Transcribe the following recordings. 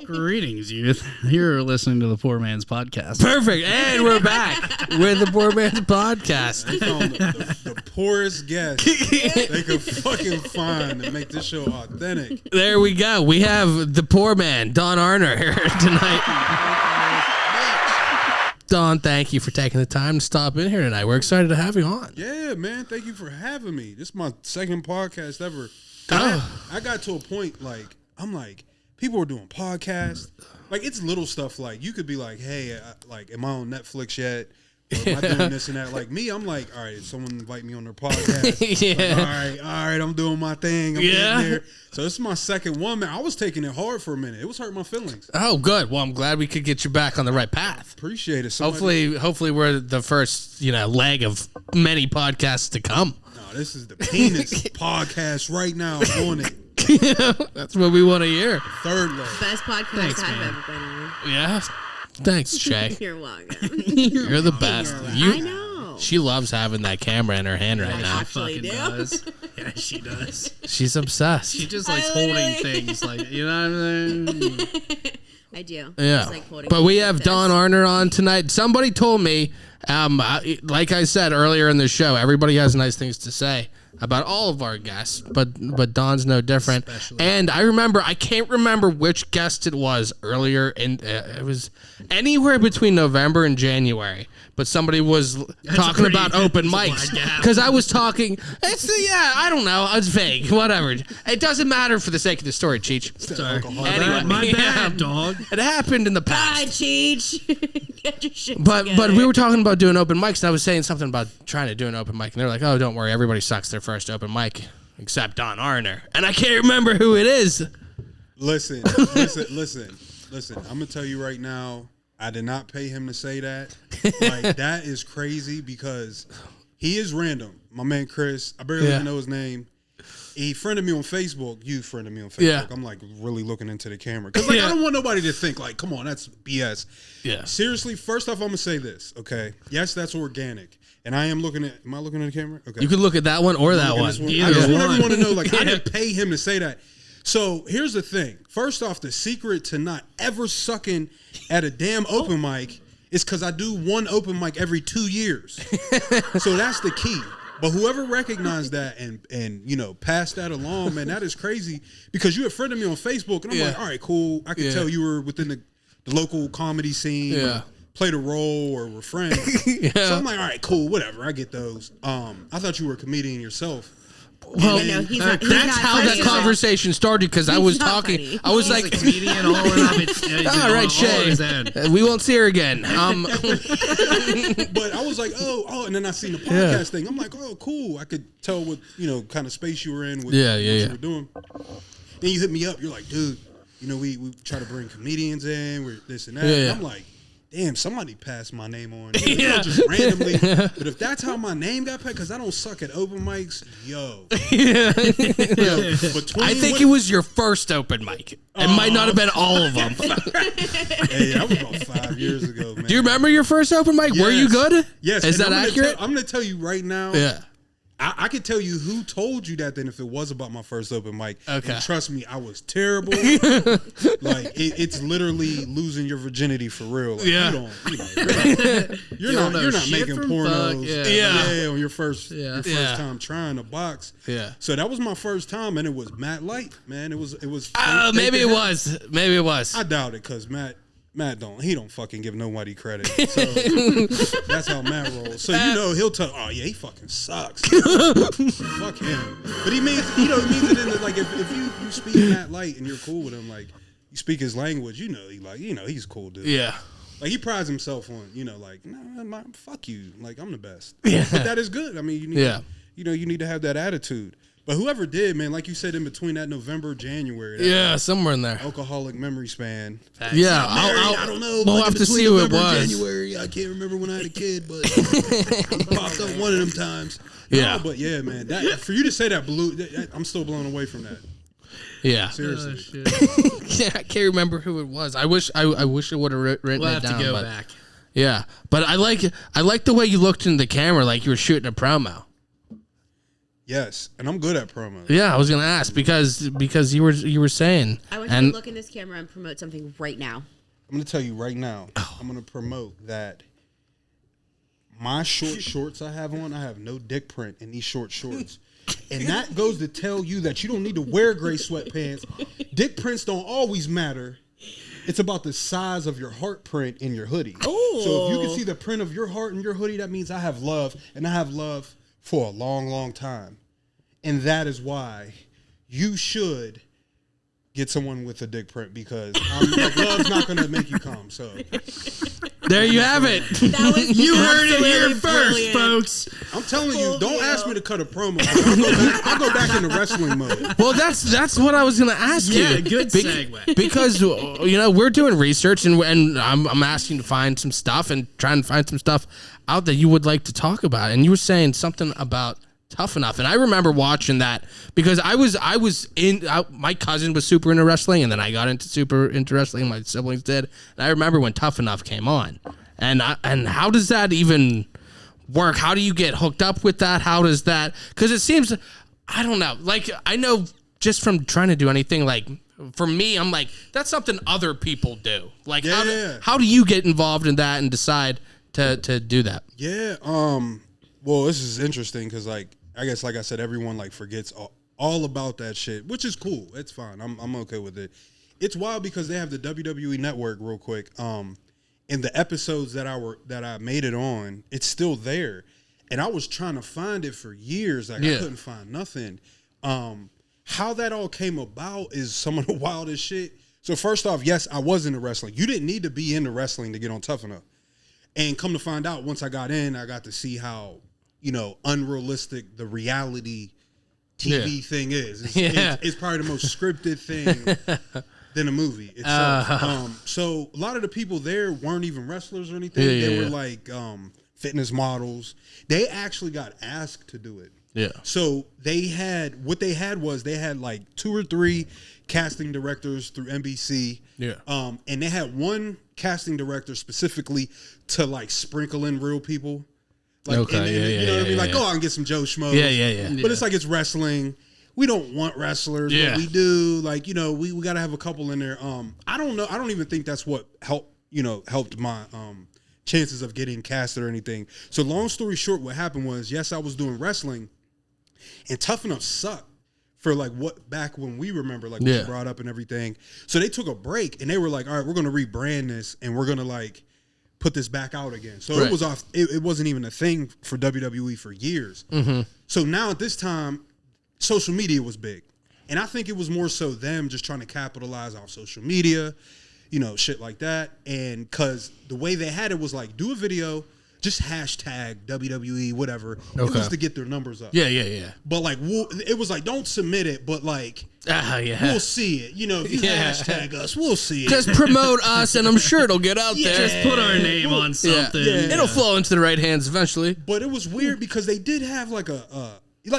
Greetings, youth. You're listening to the Poor Man's Podcast. Perfect. And we're back with the Poor Man's Podcast. They found the poorest guest they could fucking find to make this show authentic. There we go. We have the poor man, Don Arner, here tonight. Don, thank you for taking the time to stop in here tonight. We're excited to have you on. Yeah, man. Thank you for having me. This is my second podcast ever. I got to a point, I'm like, people are doing podcasts. Like, it's little stuff like, you could be like, hey, am I on Netflix yet? Or am I doing this and that? Like, me, I'm like, all right, someone invite me on their podcast. Yeah. Like, all right, I'm doing my thing. I'm getting there. So this is my second one, man. I was taking it hard for a minute. It was hurting my feelings. Oh, good. Well, I'm glad we could get you back on the right path. Appreciate it. Hopefully we're the first, leg of many podcasts to come. No, this is the penis podcast right now. I'm on it. That's what we want to hear. Third leg. Best podcast I've ever been on. Yeah. Thanks, Chey. You're welcome. You're the best. I know. She loves having that camera in her hand right now. Actually do. Does. Yeah, she does. She's obsessed. She just likes holding things, you know what I mean? I do. Yeah. Just like holding But we have this. Don Arner on tonight. Somebody told me, like I said earlier in the show, everybody has nice things to say about all of our guests, but Don's no different. Especially. And I can't remember which guest it was earlier, and it was anywhere between November and January. But somebody was talking about open mics because I was talking. I don't know. It's vague. Whatever. It doesn't matter for the sake of the story, Cheech. Sorry. Anyway, My bad, dog. It happened in the past. Bye, Cheech. Get your shit But together. we were talking about doing open mics, and I was saying something about trying to do an open mic, and they're like, "Oh, don't worry, everybody sucks their first open mic except Don Arner," and I can't remember who it is. Listen. I'm gonna tell you right now. I did not pay him to say that. Like, that is crazy because he is random. My man Chris, I barely even know his name. He friended me on Facebook. You friended me on Facebook. Yeah. I'm like really looking into the camera because I don't want nobody to think like, come on, that's BS. Yeah. Seriously, first off, I'm gonna say this. Okay. Yes, that's organic, and I am looking at. Am I looking at the camera? Okay. You could look at that one or that one. I just want everyone to know, like, I didn't pay him to say that. So here's the thing. First off, the secret to not ever sucking at a damn open mic is because I do one open mic every 2 years. So that's the key. But whoever recognized that and passed that along, man, that is crazy because you had friended me on Facebook and I'm like, all right, cool. I can tell you were within the local comedy scene. Yeah. Played a role or were friends. So I'm like, all right, cool, whatever. I get those. I thought you were a comedian yourself. Well, that's how that conversation started because I was talking. Funny. I was like, comedian all right, Chey. We won't see her again. But I was like, oh, and then I seen the podcast thing. I'm like, oh, cool. I could tell what kind of space you were in with what you were doing. Then you hit me up. You're like, dude, we try to bring comedians in. We're this and that. And I'm like, damn, somebody passed my name on. Just randomly. But if that's how my name got passed, because I don't suck at open mics, I think it was your first open mic. It might not have been all of them. Hey, that was about 5 years ago, man. Do you remember your first open mic? Yes. Were you good? Yes. Is that accurate? I'm going to tell you right now. Yeah. I could tell you who told you that then if it was about my first open mic. Okay. And trust me, I was terrible. It's literally losing your virginity for real. Like, you're not making pornos. On your first time trying to box. Yeah. So that was my first time, and it was Matt Light, man. It was. Maybe it was. Maybe it was. I doubt it because Matt don't fucking give nobody credit. So that's how Matt rolls. So he'll tell, oh yeah, he fucking sucks. Fuck him. But he means it in the, like if you speak Matt Light and you're cool with him, like you speak his language, he's cool dude. Yeah. Like he prides himself on, nah, fuck you. Like I'm the best. Yeah. But that is good. I mean, you need to have that attitude. But whoever did, man, like you said, in between that November, January. Somewhere in there. Alcoholic memory span. Yeah. I don't know. We'll have to see who it was. January, I can't remember when I had a kid, but I popped up one of them times. Yeah. No, but yeah, man. For you to say that, I'm still blown away from that. Yeah. Seriously. I can't remember who it was. I wish I would have written it down. We'll have to go back. Yeah. But I like the way you looked in the camera like you were shooting a promo. Yes, and I'm good at promos. Yeah, I was gonna ask because you were saying. I want you to look in this camera and promote something right now. I'm gonna tell you right now. I'm gonna promote that. My short shorts I have on, I have no dick print in these short shorts. And that goes to tell you that you don't need to wear gray sweatpants. Dick prints don't always matter. It's about the size of your heart print in your hoodie. Ooh. So if you can see the print of your heart in your hoodie, that means I have love, and I have love for a long, long time. And that is why you should get someone with a dick print, because love's not going to make you come. So there you have it. That was You heard it here absolutely first, brilliant. folks. I'm telling you, don't ask me to cut a promo. I'll go back into wrestling mode. Well, that's what I was gonna ask you. Yeah, good segue. Because we're doing research and I'm asking to find some stuff and trying to find some stuff out that you would like to talk about. And you were saying something about Tough Enough, and I remember watching that because my cousin was super into wrestling, and then I got super into wrestling. My siblings did, and I remember when Tough Enough came on, and how does that even work? How do you get hooked up with that? How does that? Because it seems, I don't know. Like, I know just from trying to do anything, like for me, I'm like, that's something other people do. Like, how do you get involved in that and decide to do that? Yeah. Well, this is interesting because, like, I guess, like I said, everyone like forgets all about that shit, which is cool. It's fine. I'm okay with it. It's wild because they have the WWE Network real quick. And the episodes that I made it on, it's still there. And I was trying to find it for years. Like, I couldn't find nothing. How that all came about is some of the wildest shit. So first off, yes, I was into wrestling. You didn't need to be into wrestling to get on Tough Enough. And come to find out, once I got in, I got to see how, unrealistic the reality TV thing is. It's probably the most scripted thing than a movie itself. So a lot of the people there weren't even wrestlers or anything. They were like fitness models. They actually got asked to do it. Yeah. So they had like 2 or 3 casting directors through NBC. Yeah. And they had one casting director specifically to like sprinkle in real people. Like, you know what I mean? Like, go out and get some Joe Schmo. Yeah. But it's like, it's wrestling. We don't want wrestlers, but we do. Like, we got to have a couple in there. I don't know. I don't even think that's what helped my chances of getting casted or anything. So long story short, what happened was, yes, I was doing wrestling, and Tough Enough sucked for like back when we remember, like, what you brought up and everything. So they took a break and they were like, all right, we're going to rebrand this and we're going to like put this back out again. So it was off. It wasn't even a thing for WWE for years. Mm-hmm. So now at this time, social media was big. And I think it was more so them just trying to capitalize off social media, shit like that. And because the way they had it was like, do a video, just hashtag WWE, whatever. Okay. It was to get their numbers up. Yeah. But like, it was like, don't submit it, but like, we'll see it. If you hashtag us, we'll see it. Just promote us, and I'm sure it'll get out there. Just put our name on something. It'll flow into the right hands eventually. But it was weird because they did have like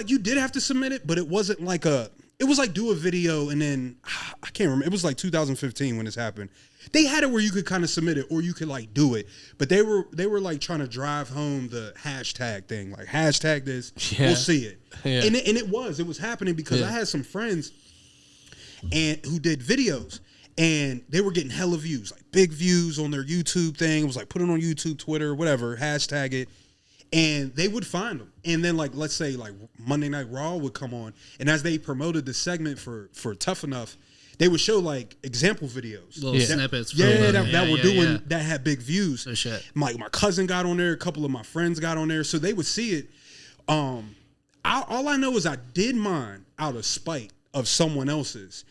you did have to submit it, but it wasn't like it was like do a video and then I can't remember. It was like 2015 when this happened. They had it where you could kind of submit it or you could like do it, but they were like trying to drive home the hashtag thing, like hashtag this, we'll see it. Yeah. And it was happening because I had some friends who did videos and they were getting hella views, like big views on their YouTube thing. It was like put it on YouTube, Twitter, whatever, hashtag it. And they would find them. And then, like, let's say, like, Monday Night Raw would come on. And as they promoted the segment for Tough Enough, they would show, like, example videos. Little snippets. That were doing, that had big views. Oh, shit. My cousin got on there. A couple of my friends got on there. So they would see it. All I know is I did mine out of spite of someone else's,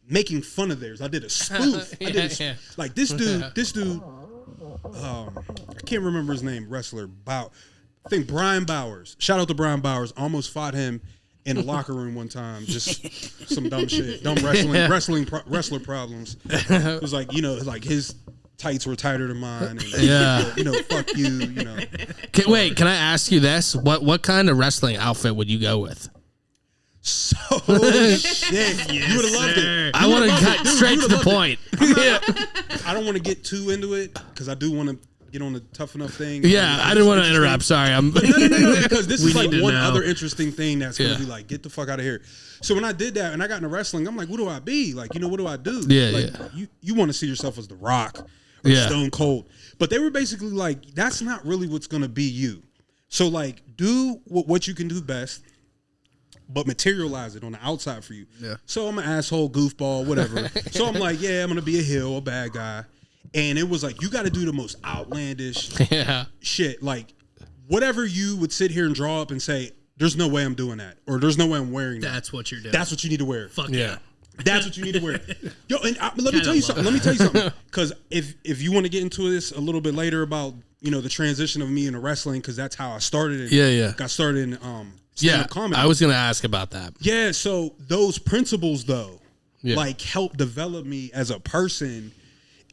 making fun of theirs. I did a spoof. Like, this dude, I can't remember his name, wrestler, I think Brian Bowers. Shout out to Brian Bowers. Almost fought him in the locker room one time. Just some dumb shit. Dumb wrestler problems. It was like, like his tights were tighter than mine. And, fuck you, Wait, can I ask you this? What kind of wrestling outfit would you go with? So shit. You would have loved it. I want to cut straight to the point. I don't want to get too into it because I do want to get on the Tough Enough thing. Yeah, I didn't want to interrupt. Sorry, I'm. No, because this is like need to one know. other interesting thing that's gonna be like, get the fuck out of here. So when I did that and I got into wrestling, I'm like, what do I be? Like, what do I do? Yeah, like, You want to see yourself as The Rock or Stone Cold, but they were basically like, that's not really what's gonna be you. So like, do what you can do best, but materialize it on the outside for you. Yeah. So I'm an asshole, goofball, whatever. So I'm like, yeah, I'm gonna be a heel, a bad guy. And it was like, you got to do the most outlandish shit. Like, whatever you would sit here and draw up and say, there's no way I'm doing that, or there's no way I'm wearing that. That's what you're doing. That's what you need to wear. Fuck yeah. That's what you need to wear. Yo, and let me tell you something. Because if you want to get into this a little bit later about the transition of me into wrestling, because that's how I started. Got started in stand-up comedy. I was gonna ask about that. Yeah. So those principles though, like help develop me as a person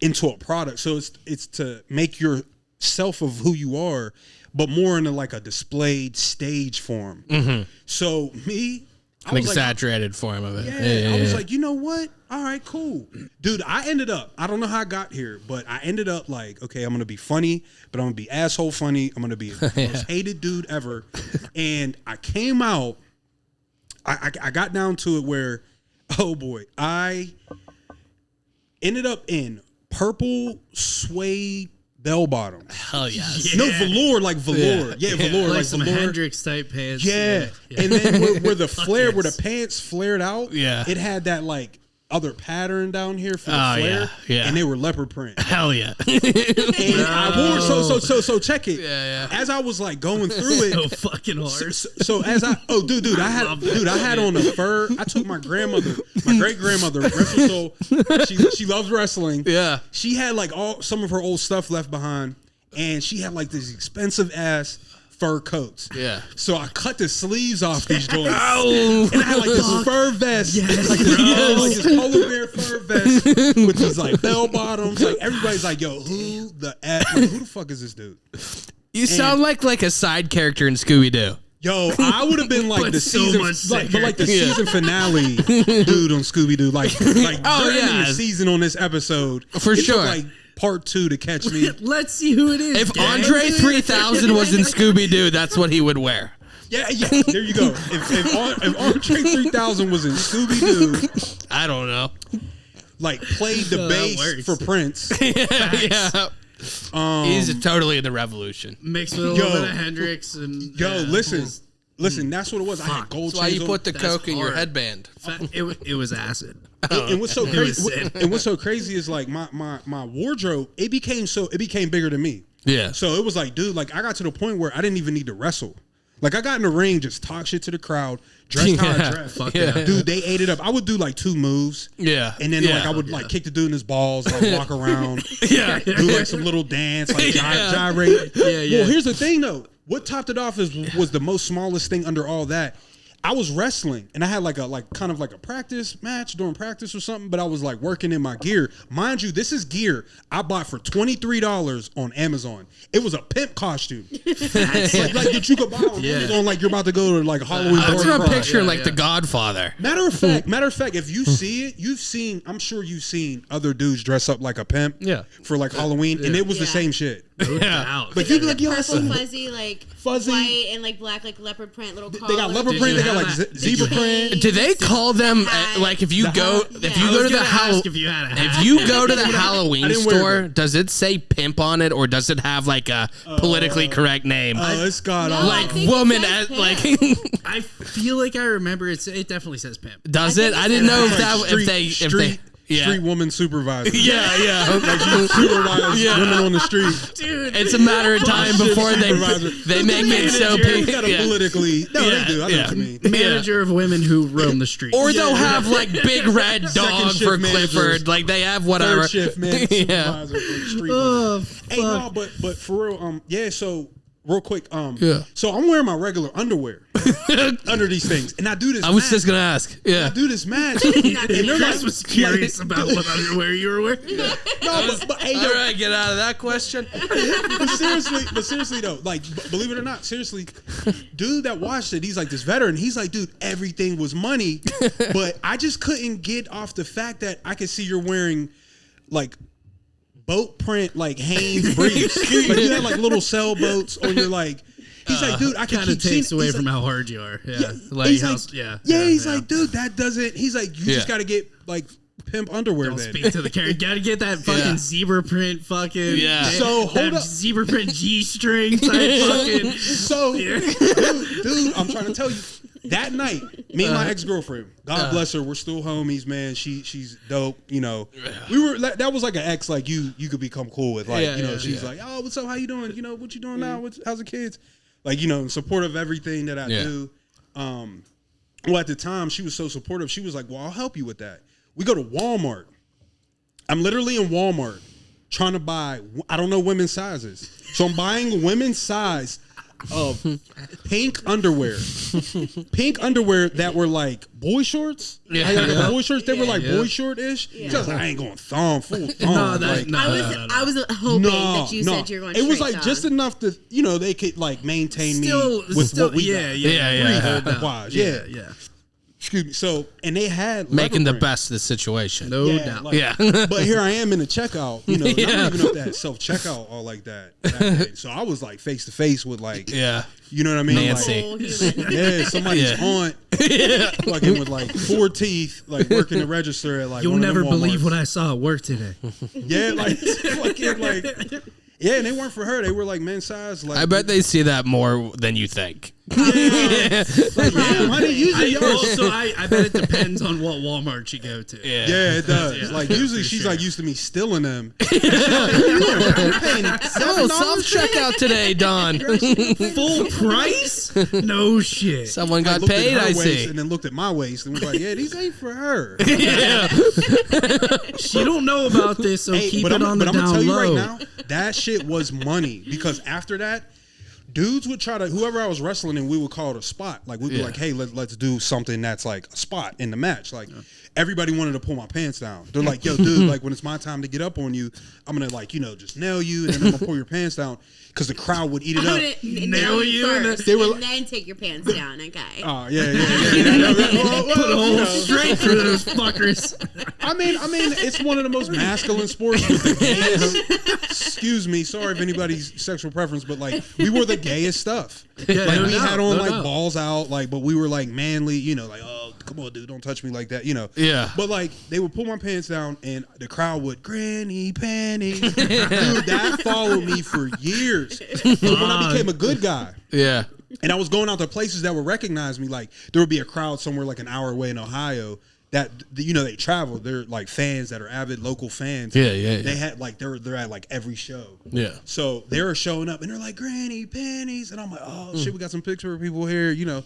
into a product. So it's to make yourself of who you are, but more in like a displayed stage form. Mm-hmm. So me. An exaggerated form of it. I was like, you know what? All right, cool. Dude, I don't know how I got here, but I ended up like, okay, I'm going to be funny, but I'm going to be asshole funny. I'm going to be the most hated dude ever. And I came out, I got down to it where, oh boy, I ended up in purple suede bell bottom. Hell yes. No, velour, like velour. Yeah, velour, Like like some velour. Hendrix type pants. Yeah. And then where the flare, where the pants flared out, it had that like other pattern down here for the flare. Yeah. And they were leopard print. Hell yeah. And I wore so check it. Yeah. As I was like going through it. So fucking hard. So as I I had on a fur. I took my great grandmother, rest her soul. She loves wrestling. Yeah. She had like some of her old stuff left behind, and she had like these expensive ass fur coats. Yeah. So I cut the sleeves off these joints. Oh. And I had like this fur vest. Like this polar bear fur vest with these like bell bottoms. Like everybody's like, yo, who the fuck is this dude? You sound like a side character in Scooby-Doo. Yo, I would have been like the season, like the season finale dude on Scooby Doo, like during the season on this episode for sure. Took, like part 2 to catch me. Let's see who it is. If Andre 3000 was in Scooby Doo, that's what he would wear. Yeah. There you go. If Andre 3000 was in Scooby Doo, I don't know. Like played the bass for Prince. Yeah. He's totally in the revolution. Mixed with a little bit of Hendrix and listen. That's what it was. I had gold chains. That's why you put the That's coke in your hard. headband. It was acid. And what's so crazy? And what's so crazy is like my wardrobe. It became bigger than me. Yeah. So it was like, dude, like I got to the point where I didn't even need to wrestle. Like I got in the ring, just talk shit to the crowd, dress how I dress. Fuck yeah. Dude, they ate it up. I would do like 2 moves. Yeah. And then like I would like kick the dude in his balls, like walk around. Yeah. Do like some little dance, like gyrate. Yeah. Well, here's the thing though. What topped it off was the most smallest thing under all that. I was wrestling and I had like kind of like a practice match during practice or something, but I was like working in my gear. Mind you, this is gear I bought for $23 on Amazon. It was a pimp costume. like that you could buy on Amazon, like you're about to go to like a Halloween party. That's what I'm picturing, like The Godfather. Matter of fact, if you see it, I'm sure you've seen other dudes dress up like a pimp for like Halloween, and it was the same shit. But you'd be like, yo, purple fuzzy, like white and like black, like leopard print little collar. They got leopard print. They got like zebra print. Do they call them like if you go to the Halloween store? Does it say pimp on it, or does it have like a politically correct name? It's got like woman as like. I feel like I remember it definitely says pimp. Does it? I didn't know if they. Street woman supervisor. Yeah. Like you supervise women on the street. Dude, it's a matter of time before they make it so big. They politically. No, they do. I know what you mean. Manager of women who roam the street. Or they'll have like Big Red Dog for Clifford. Like they have whatever. Third shift man supervisor for the street. Oh, fuck. Hey, no, but for real, so real quick, so I'm wearing my regular underwear under these things, and I do this. I was just gonna ask. Yeah, I do this match. And they're Chris was curious about what underwear you were wearing. No, but hey, all right, get out of that question. But seriously though, like believe it or not, seriously, dude that watched it, he's like this veteran. He's like, dude, everything was money, but I just couldn't get off the fact that I could see you're wearing like boat print like Hanes briefs. You had like little sailboats on your like. He's like, dude, I can kind of keep takes seeing. away He's from like, how hard you are. Yeah, yeah. like He's how, like, yeah. He's like, dude, that doesn't. He's like, you just got to get like pimp underwear. Don't then. speak to the character. Gotta get that fucking zebra print fucking. Yeah. So hold up. Zebra print G string type fucking. So, dude, I'm trying to tell you. That night, me and my ex-girlfriend, God bless her, we're still homies, man. She's dope, you know. We were that was like an ex like you could become cool with, like, you know. She's like, oh, what's up? How you doing? You know, what you doing now? How's the kids? Like, you know, supportive of everything that I do. Well, at the time, she was so supportive. She was like, well, I'll help you with that. We go to Walmart. I'm literally in Walmart trying to buy. I don't know women's sizes, so I'm buying women's size of pink underwear that were like boy shorts. Boy shorts. They were like boy short-ish. Just I ain't going full thong. I was hoping that you said you were going. It was like just enough to, you know, they could like maintain me with what we got. Yeah. Excuse me. So, and they had making the print. best of the situation. No doubt. Like, but here I am in the checkout, you know, I don't even know if that self-checkout all like that. So I was like face to face with like, you know what I mean? Nancy. Like, somebody's aunt, fucking with like 4 teeth, like working the register at like. You'll never believe Walmarts. what I saw at work today. Like fucking like. Yeah, and they weren't for her. They were like men's size. Like, I bet they see that more than you think. Like, damn, honey, usually I bet it depends on what Walmart you go to. Yeah, it does. Like usually she's like used to me stealing them. Self checkout today, Don. Full price? No shit. Someone got paid, I see. And then looked at my waist and was like, yeah, these ain't for her. She don't know about this, so keep it on the down low. But I'm gonna tell you right now, that shit was money, because after that, dudes would try to, whoever I was wrestling in, we would call it a spot. Like, we'd be like, hey, let's do something that's like a spot in the match. Like, everybody wanted to pull my pants down. They're like, yo, dude, like, when it's my time to get up on you, I'm going to, like, you know, just nail you, and then I'm going to pull your pants down, because the crowd would eat it up. Nail you first, and then take your pants down, okay? Oh, yeah. Put a hole straight through those fuckers. I mean, it's one of the most masculine sports with the gayest. Excuse me, sorry if anybody's sexual preference, but like we were the gayest stuff. Like we had on like balls out, like, but we were like manly, you know, like, oh, come on, dude, don't touch me like that, you know. Yeah. But like they would pull my pants down, and the crowd would granny panties. Dude, that followed me for years. So when I became a good guy. Yeah. And I was going out to places that would recognize me. Like there would be a crowd somewhere like an hour away in Ohio that, you know, they travel. They're like fans that are avid local fans. Yeah. They had like they're at like every show. Yeah. So they were showing up and they're like granny panties, and I'm like, oh shit, we got some picture of people here, you know.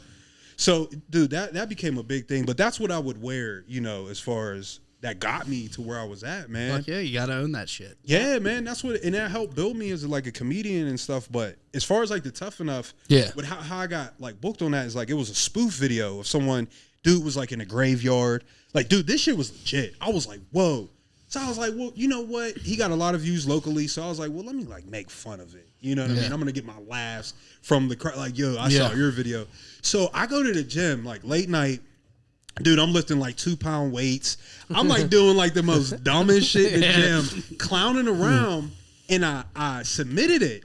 So dude, that became a big thing. But that's what I would wear, you know, as far as that got me to where I was at, man. Fuck yeah, you gotta own that shit. Yeah, man, that's what, and that helped build me as like a comedian and stuff. But as far as like the Tough Enough, with how I got like booked on that is like it was a spoof video of someone, dude was like in a graveyard. Like, dude, this shit was legit. I was like, whoa. So I was like, well, you know what? He got a lot of views locally, so I was like, well, let me like make fun of it. You know what I mean? I'm gonna get my laughs from the crowd. Like, yo, I saw your video. So I go to the gym like late night. Dude, I'm lifting like 2-pound weights. I'm like doing like the most dumbest shit in the gym, clowning around, and I submitted it.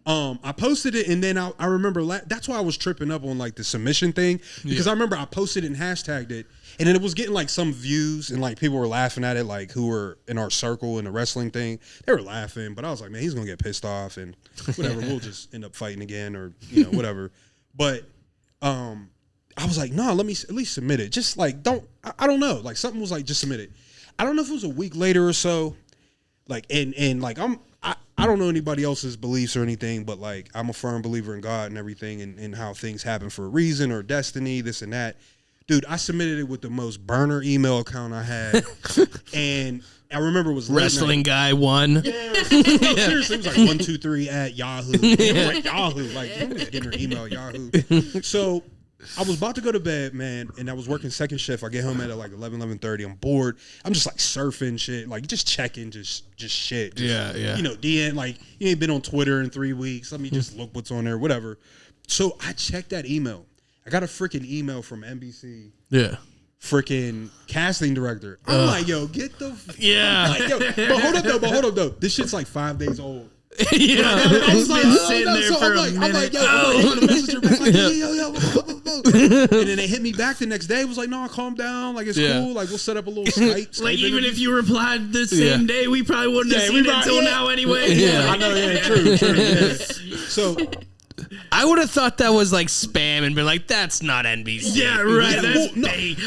I posted it, and then I remember that's why I was tripping up on like the submission thing, because I remember I posted it and hashtagged it, and then it was getting like some views, and like people were laughing at it, like who were in our circle in the wrestling thing. They were laughing, but I was like, man, he's gonna get pissed off, and whatever, we'll just end up fighting again, or you know, whatever. But I was like, no, let me at least submit it. Just like, I don't know. Like something was like, just submit it. I don't know if it was a week later or so. Like, and like, I don't know anybody else's beliefs or anything, but like, I'm a firm believer in God and everything, and how things happen for a reason or destiny, this and that. Dude, I submitted it with the most burner email account I had. And I remember it was Wrestling Guy 1. Yeah. Seriously, it was like 123 at Yahoo. It was like Yahoo. Like, nobody's getting her email at Yahoo. So I was about to go to bed, man, and I was working second shift. I get home at like 11:30. I'm bored. I'm just like surfing shit, like just checking, just shit. Just, you know, DM, like, you ain't been on Twitter in 3 weeks. Let me just look what's on there, whatever. So I checked that email. I got a freaking email from NBC. Yeah. freaking casting director. I'm like, yo, get the yeah. But hold up though. This shit's like 5 days old. Yeah, I was like, sitting there for a minute. I'm like, yo, the messenger back, like, yo. And then they hit me back the next day. It was like, no, calm down. Like, it's cool. Like, we'll set up a little Skype. Like, even if you replied the same day, we probably wouldn't have seen it until now anyway. Yeah, I know. Yeah, true. Yeah. So I would have thought that was like spam and been like, that's not NBC. Yeah, right.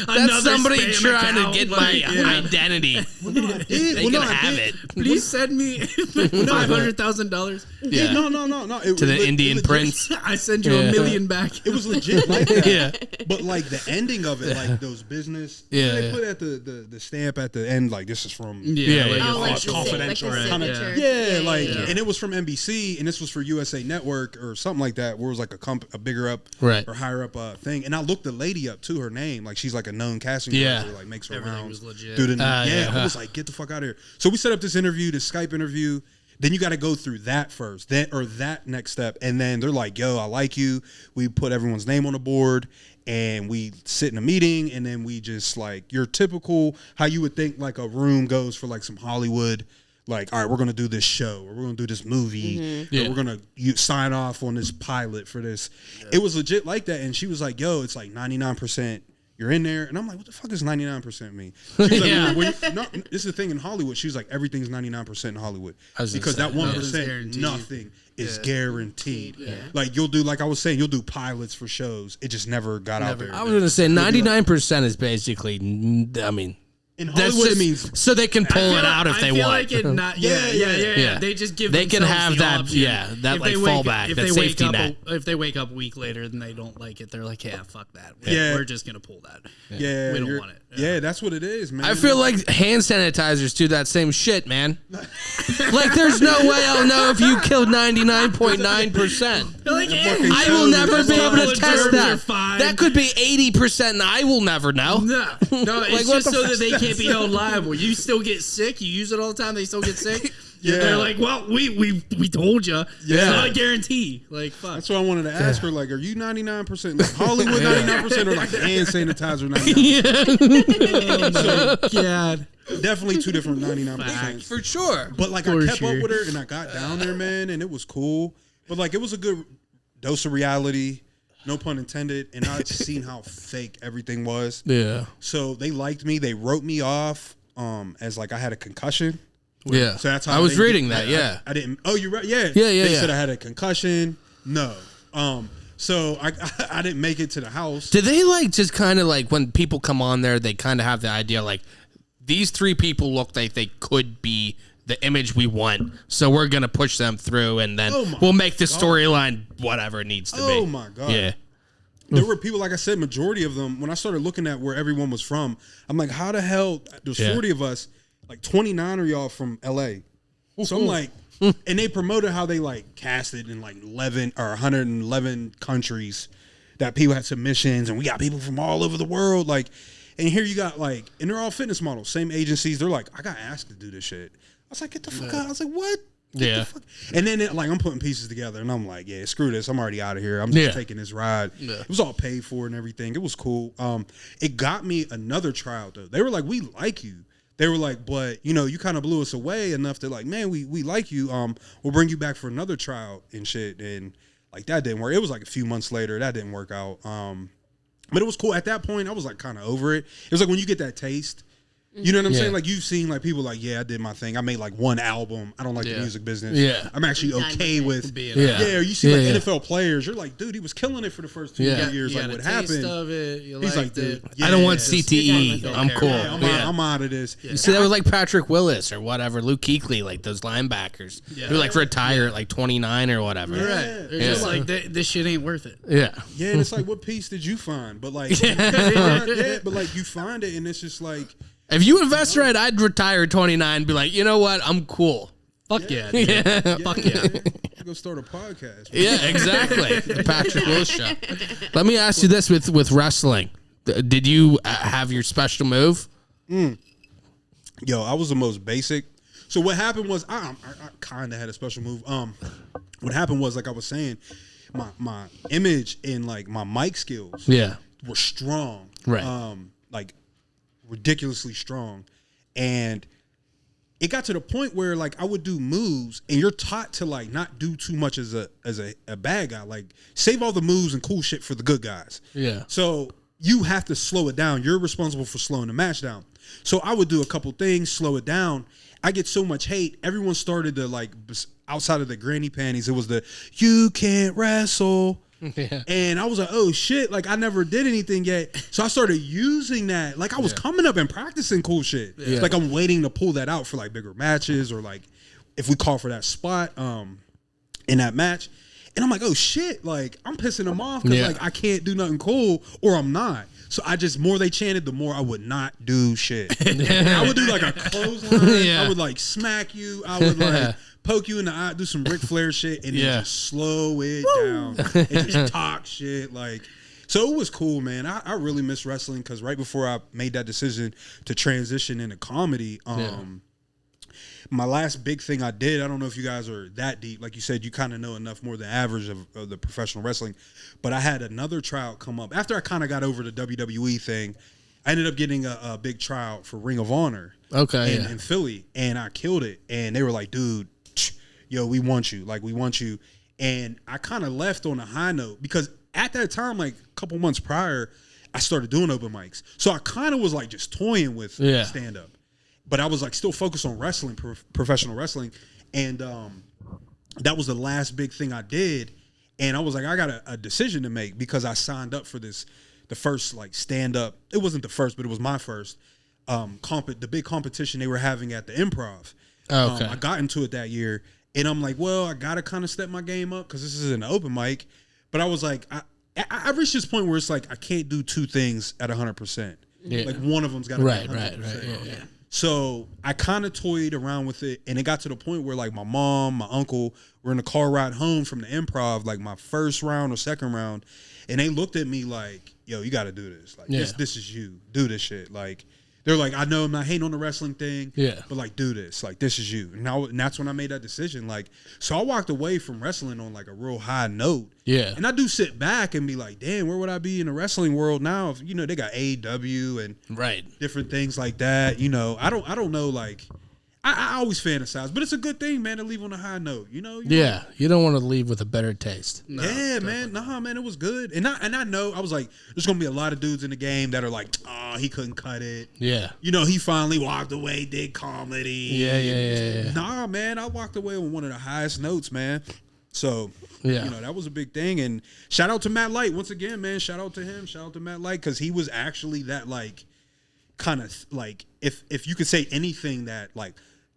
That's somebody trying to get my identity. They can have it. Please send me $500,000. Yeah. No. To the Indian prince. I send you $1 million back. It was legit like that. Yeah. But like the ending of it, like those business, they put at the stamp at the end, like this is from like confidential, like kind signature. of, and it was from NBC, and this was for USA Network or something like that, where it was like a bigger up or higher up thing. And I looked the lady up to her name, like she's like a known casting director, like makes her rounds. I was like, get the fuck out of here. So we set up this interview, this Skype interview. Then you got to go through that first, that next step, and then they're like, "Yo, I like you." We put everyone's name on the board, and we sit in a meeting, and then we just like your typical how you would think like a room goes for like some Hollywood. Like, all right, we're gonna do this show, or we're gonna do this movie, or we're gonna sign off on this pilot for this. Yeah. It was legit like that, and she was like, "Yo, it's like 99%." You're in there, and I'm like, what the fuck does 99% mean? She's like, this is the thing in Hollywood. She's like, everything's 99% in Hollywood. Because that 1%, nothing is guaranteed. Yeah. Like, you'll do, like I was saying, you'll do pilots for shows. It just never got out there. I was going to say 99% is basically, I mean, in Hollywood, it means so they can pull it out if they want. Like it not, yeah. They just give. They can have that. Option. That like fallback. That safety net. If they wake up a week later and they don't like it, they're like, yeah, fuck that. We're just gonna pull that. Yeah, we don't want it. Yeah, that's what it is, man. I feel like hand sanitizers do that same shit, man. Like, there's no way I'll know if you killed 99.9%. I will never be able to test that. That could be 80%, and I will never know. No, it's just so that they can't be held liable. You still get sick. You use it all the time. They still get sick. Yeah, they're like, well, we told you. Yeah, it's not a guarantee. Like, fuck. That's what I wanted to ask her. Like, are you 99% like Hollywood 99% or like hand sanitizer 99%? Oh my God. Definitely two different 99%. For sure. But like, I kept up with her and I got down there, man, and it was cool. But like, it was a good dose of reality. No pun intended. And I'd seen how fake everything was. Yeah. So they liked me. They wrote me off as like I had a concussion. Yeah. So that's how I was reading that. Yeah. I didn't. Oh, you're right. Yeah. They said I had a concussion. No. So I didn't make it to the house. Did they like just kind of like when people come on there, they kind of have the idea like these three people look like they could be the image we want, so we're gonna push them through, and then we'll make the storyline whatever it needs to be. Oh my God. Yeah. There were people, like I said, majority of them, when I started looking at where everyone was from, I'm like, how the hell, there's 40 of us, like 29 of y'all from LA. So I'm like, and they promoted how they like casted in like 11 or 111 countries that people had submissions, and we got people from all over the world. Like, and here you got like, and they're all fitness models, same agencies. They're like, I got asked to do this shit. I was like, get the fuck out. I was like, what? Get the fuck. And then like I'm putting pieces together, and I'm like, yeah, screw this. I'm already out of here. I'm just taking this ride. Yeah. It was all paid for and everything. It was cool. It got me another tryout though. They were like, we like you. They were like, but you know, you kind of blew us away enough to like, man, we like you. We'll bring you back for another tryout and shit. And like that didn't work. It was like a few months later that didn't work out. But it was cool. At that point, I was like kind of over it. It was like when you get that taste. You know what I'm saying? Like you've seen like people like, yeah, I did my thing. I made like one album. I don't like the music business. Yeah. I'm actually okay with being or you see like NFL players, you're like, dude, he was killing it for the first 2 years. Like what happened? Of it. He's like, dude, I don't want CTE. I'm cool. I'm out of this. You see that was like Patrick Willis or whatever, Luke Kuechly, like those linebackers. Who like retire at like 29 or whatever. Right. They're just like, this shit ain't worth it. Yeah. Yeah, and it's like, what piece did you find? But like but like you find it and it's just like, if you invest right, I'd retire at 29 and be like, you know what? I'm cool. Fuck yeah. Fuck yeah. Go start a podcast. Yeah, exactly. The Patrick Willis Show. Let me ask you this with wrestling. Did you have your special move? Yo, I was the most basic. So what happened was, I kind of had a special move. What happened was, like I was saying, my image and like my mic skills were strong. Right. Like ridiculously strong. And it got to the point where like I would do moves and you're taught to like not do too much as a bad guy. Like save all the moves and cool shit for the good guys. Yeah. So you have to slow it down. You're responsible for slowing the match down. So I would do a couple things, slow it down. I get so much hate. Everyone started to like outside of the granny panties. It was the you can't wrestle. Yeah. And I was like, oh shit, like I never did anything yet. So I started using that. Like I was coming up and practicing cool shit. Yeah. Like I'm waiting to pull that out for like bigger matches or like if we call for that spot in that match. And I'm like, oh shit, like I'm pissing them off because like I can't do nothing cool or I'm not. So I just, more they chanted, the more I would not do shit. I would do like a clothesline. I would like smack you. I would like poke you in the eye, do some Ric Flair shit, and then just slow it down and just talk shit. Like, so it was cool, man. I really miss wrestling because right before I made that decision to transition into comedy, my last big thing I did, I don't know if you guys are that deep. Like you said, you kind of know enough more than average of the professional wrestling. But I had another tryout come up. After I kind of got over the WWE thing, I ended up getting a big tryout for Ring of Honor in Philly. And I killed it. And they were like, dude, yo, we want you. Like, we want you. And I kind of left on a high note because at that time, like a couple months prior, I started doing open mics. So I kind of was like just toying with stand-up. But I was like still focused on wrestling, professional wrestling. And that was the last big thing I did. And I was like, I got a decision to make because I signed up for the first like stand-up. It wasn't the first, but it was my first the big competition they were having at the Improv. I got into it that year. And I'm like, well, I got to kind of step my game up because this is an open mic. But I was like, I reached this point where it's like I can't do two things at 100%. Yeah. Like one of them's got to be 100%. Right. So I kind of toyed around with it, and it got to the point where like my mom, my uncle were in the car ride home from the Improv, like my first round or second round, and they looked at me like, "Yo, you got to do this. Like this is you. Do this shit." Like they're like, "I know I'm not hating on the wrestling thing, but like do this. Like this is you." And that's when I made that decision. Like so, I walked away from wrestling on like a real high note. Yeah, and I do sit back and be like, "Damn, where would I be in the wrestling world now? If they got AEW and different things like that. I don't know. Like I always fantasize, but it's a good thing, man, to leave on a high note. You don't want to leave with a better taste. No, man. Nah, man, it was good. And I know I was like, there's gonna be a lot of dudes in the game that are like, oh, he couldn't cut it. Yeah. He finally walked away, did comedy. Yeah. Nah, man, I walked away on one of the highest notes, man. So that was a big thing. And shout out to Matt Light once again, man. Shout out to him. Shout out to Matt Light because he was actually that like kind of like if you could say anything that like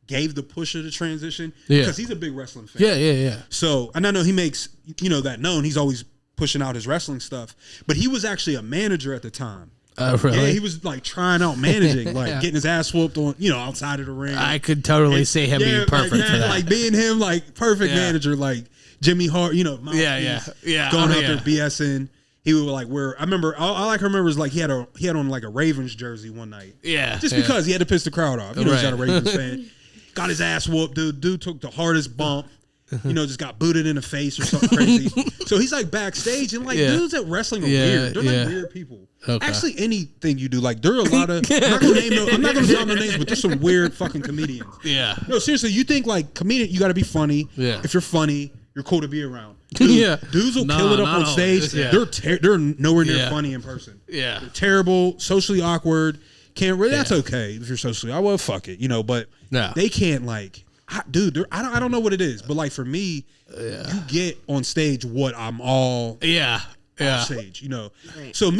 gave the push of the transition because he's a big wrestling fan. Yeah. So, and I know he makes, that known. He's always pushing out his wrestling stuff, but he was actually a manager at the time. Really? Yeah, he was like trying out managing, like getting his ass whooped on, outside of the ring. I could totally see him being perfect for that. Like being him, like perfect manager, like Jimmy Hart, going out there BSing. He would like wear. I remember all I can remember is like he had on like a Ravens jersey one night. Yeah, just because he had to piss the crowd off. He's not a Ravens fan. Got his ass whooped, dude. Dude took the hardest bump. Just got booted in the face or something crazy. So he's like backstage and like dudes at wrestling are weird. They're like weird people. Okay. Actually, anything you do, like there are a lot of. I'm not gonna drop no names, but there's some weird fucking comedians. Yeah. No, seriously, you think like comedian, you got to be funny. Yeah. If you're funny, you're cool to be around. Dude, dudes will kill it up on stage. Yeah. They're nowhere near funny in person. Yeah. They're terrible, socially awkward. Can't really. That's okay if you're socially. Well, fuck it, but they can't like. Dude, I don't know what it is, but like for me, you get on stage what I'm all on stage, Right. So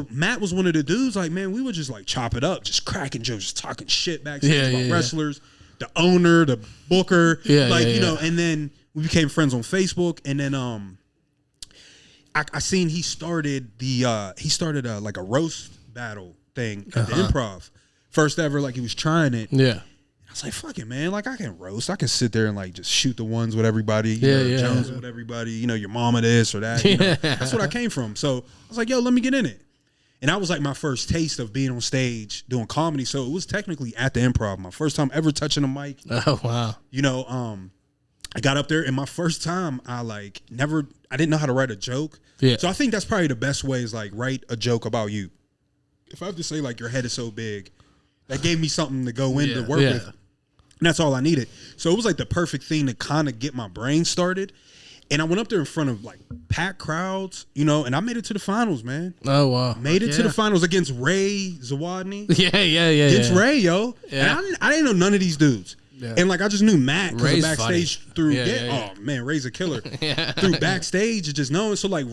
Matt was one of the dudes. Like, man, we would just like chop it up, just cracking jokes, just talking shit backstage about wrestlers, the owner, the booker, and then we became friends on Facebook, and then I seen he started like a roast battle thing at the Improv, first ever. Like he was trying it. Yeah. I was like, fuck it, man. Like, I can roast. I can sit there and, like, just shoot the ones with everybody. Jones with everybody. Your mama this or that. That's what I came from. So, I was like, yo, let me get in it. And that was, like, my first taste of being on stage doing comedy. So, it was technically at the Improv. My first time ever touching a mic. Oh, wow. I got up there, and my first time, I didn't know how to write a joke. Yeah. So, I think that's probably the best way is, like, write a joke about you. If I have to say, like, your head is so big, that gave me something to go in to work with. And that's all I needed. So it was like the perfect thing to kind of get my brain started. And I went up there in front of like packed crowds, you know, and I made it to the finals, man. Oh, wow. Made it to the finals against Ray Zawadny. Yeah. Against Ray, yo. Yeah. And I didn't know none of these dudes. Yeah. And like I just knew Matt because backstage funny. Through oh man, Ray's a killer. Through backstage and just knowing. So like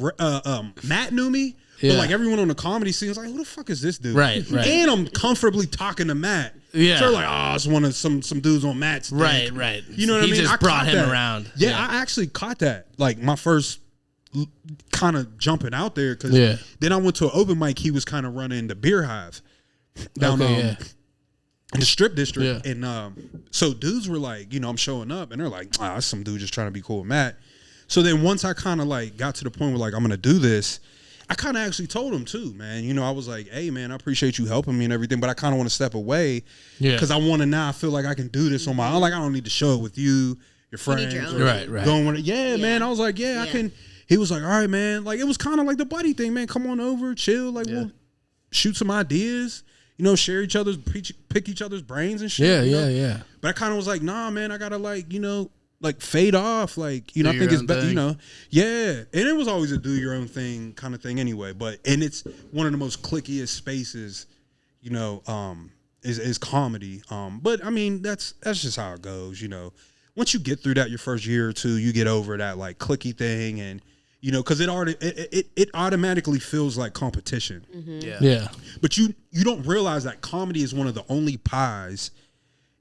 Matt knew me, but like everyone on the comedy scene was like, who the fuck is this dude? Right. And I'm comfortably talking to Matt. Yeah. So like, oh, it's one of some dudes on Matt's thing. Right. You know what I mean? He just brought him around. Yeah, I actually caught that. Like my first kind of jumping out there because then I went to an open mic. He was kind of running the Beer Hive down in the Strip District. Yeah. And so dudes were like, you know, I'm showing up and they're like, that's some dude just trying to be cool with Matt. So then once I kind of like got to the point where like I'm going to do this, I kind of actually told him too, man. You know, I was like, hey, man, I appreciate you helping me and everything, but I kind of want to step away because I want to now feel like I can do this on my own. Like, I don't need to show it with you, your friends. Right. Going with it. Man. I was like, I can. He was like, all right, man. Like, it was kind of like the buddy thing, man. Come on over, chill. Like, we'll shoot some ideas. You know, share each other's, pick each other's brains and shit. Yeah. But I kind of was like, nah, man, I got to like, you know, like fade off, like, you know, I think it's better, you know. Yeah. And it was always a do your own thing kind of thing anyway. And it's one of the most clickiest spaces, you know, is comedy. But I mean, that's just how it goes, you know. Once you get through that your first year or two, you get over that like clicky thing and you know, because it automatically feels like competition. Mm-hmm. Yeah. But you don't realize that comedy is one of the only pies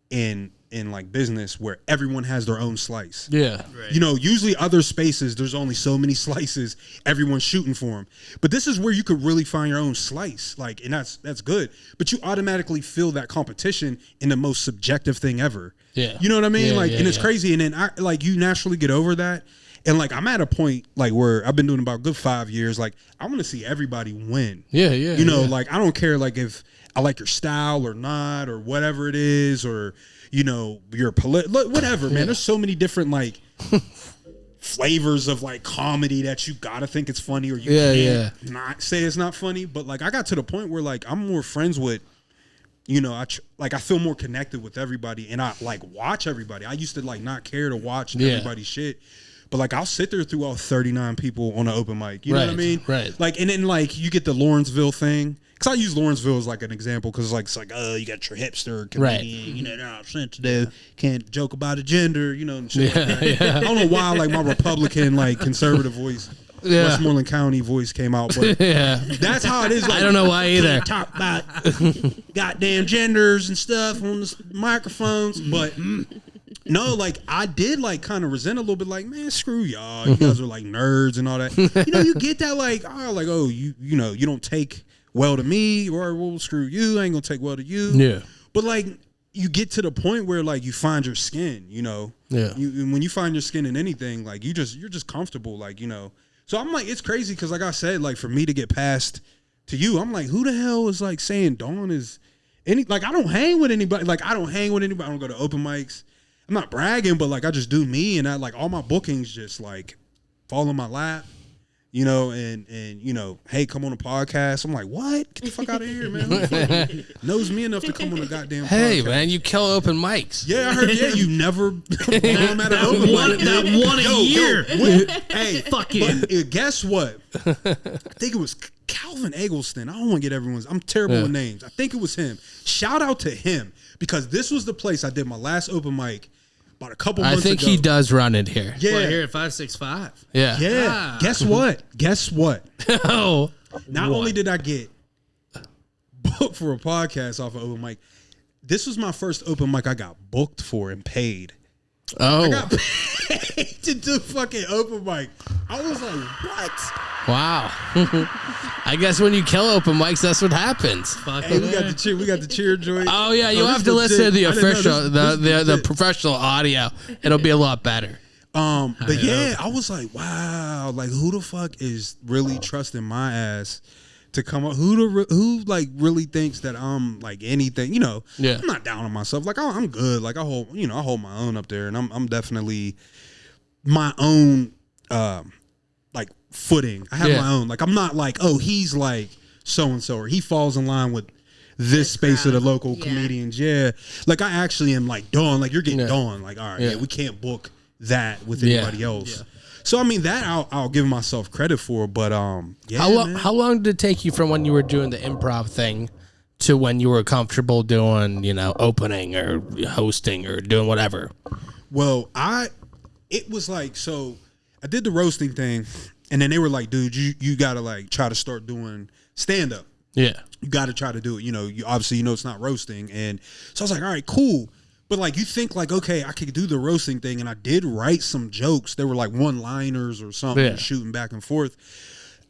in like business where everyone has their own slice. Yeah. Right. You know, usually other spaces, there's only so many slices, everyone's shooting for them. But this is where you could really find your own slice. Like, and that's good. But you automatically feel that competition in the most subjective thing ever. Yeah. You know what I mean? And it's crazy. And then you naturally get over that. And like, I'm at a point like where I've been doing about a good 5 years. Like, I want to see everybody win. Yeah. You know, like, I don't care like if I like your style or not or whatever it is or, you know, your whatever, man. There's so many different like flavors of like comedy that you gotta think it's funny or you can't not say it's not funny. But like, I got to the point where like I'm more friends with, you know, I feel more connected with everybody and I like watch everybody. I used to like not care to watch everybody's shit. But like I'll sit there through all 39 people on an open mic. You know what I mean? Right. Like, and then like you get the Lawrenceville thing. Because I use Lawrenceville as like an example because it's like, oh, you got your hipster comedian, you know, they're not sensitive, can't joke about a gender, you know, and shit like that. I don't know why like my Republican, like conservative voice, Westmoreland County voice came out, but that's how it is. Like, I don't know why either. Talk about goddamn genders and stuff on the microphones, but no, like I did like kind of resent a little bit, like, man, screw y'all, you guys are like nerds and all that. You know, you get that like, you know, you don't take well to me, or well, screw you, I ain't gonna take well to you. Yeah. But like you get to the point where like you find your skin, you know. Yeah. When you find your skin in anything, like you're just comfortable, like, you know. So I'm like, it's crazy because like I said, like for me to get past to you, I'm like, who the hell is like saying Don is any like I don't hang with anybody. Like I don't hang with anybody. I don't go to open mics. I'm not bragging, but like I just do me and I like all my bookings just like fall in my lap. You know, and you know, hey, come on a podcast. I'm like, what? Get the fuck out of here, man. Knows me enough to come on a goddamn podcast. Hey, man, you kill open mics. Yeah, I heard, you never at an open mic. That one a year. Hey, fuck it. Guess what? I think it was Calvin Eggleston. I don't want to get I'm terrible with names. I think it was him. Shout out to him because this was the place I did my last open mic. About a couple months ago. I think he does run it here. Yeah. Right here at 565. Yeah. Yeah. Guess what? Oh. Not only did I get booked for a podcast off of open mic, this was my first open mic I got booked for and paid. Oh. I got paid to do fucking open mic. I was like, what? Wow. I guess when you kill open mics, that's what happens. Hey, we got the cheer joint. Oh yeah, you'll have to listen to the official, the professional audio. It'll be a lot better. But yeah, I was like, wow, like who the fuck is really trusting my ass to come up? Who like really thinks that I'm like anything? You know, I'm not down on myself. Like I'm good. Like I hold my own up there, and I'm definitely my own like footing. I have my own. Like I'm not like, oh, he's like so and so, or he falls in line with this space of the local comedians. Yeah. Like I actually am like Dawn, like you're getting Dawn. Like, all right, we can't book that with anybody else. Yeah. So I mean that I'll give myself credit for, but how long did it take you from when you were doing the improv thing to when you were comfortable doing, opening or hosting or doing whatever? Well, it was like, so I did the roasting thing, and then they were like, dude, you gotta like try to start doing stand up. Yeah. You gotta try to do it. You obviously it's not roasting. And so I was like, all right, cool. But like you think like, okay, I could do the roasting thing, and I did write some jokes. They were like one-liners or something, shooting back and forth.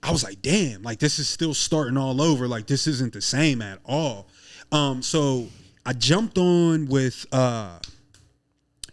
I was like, damn, like this is still starting all over. Like this isn't the same at all. So I jumped on with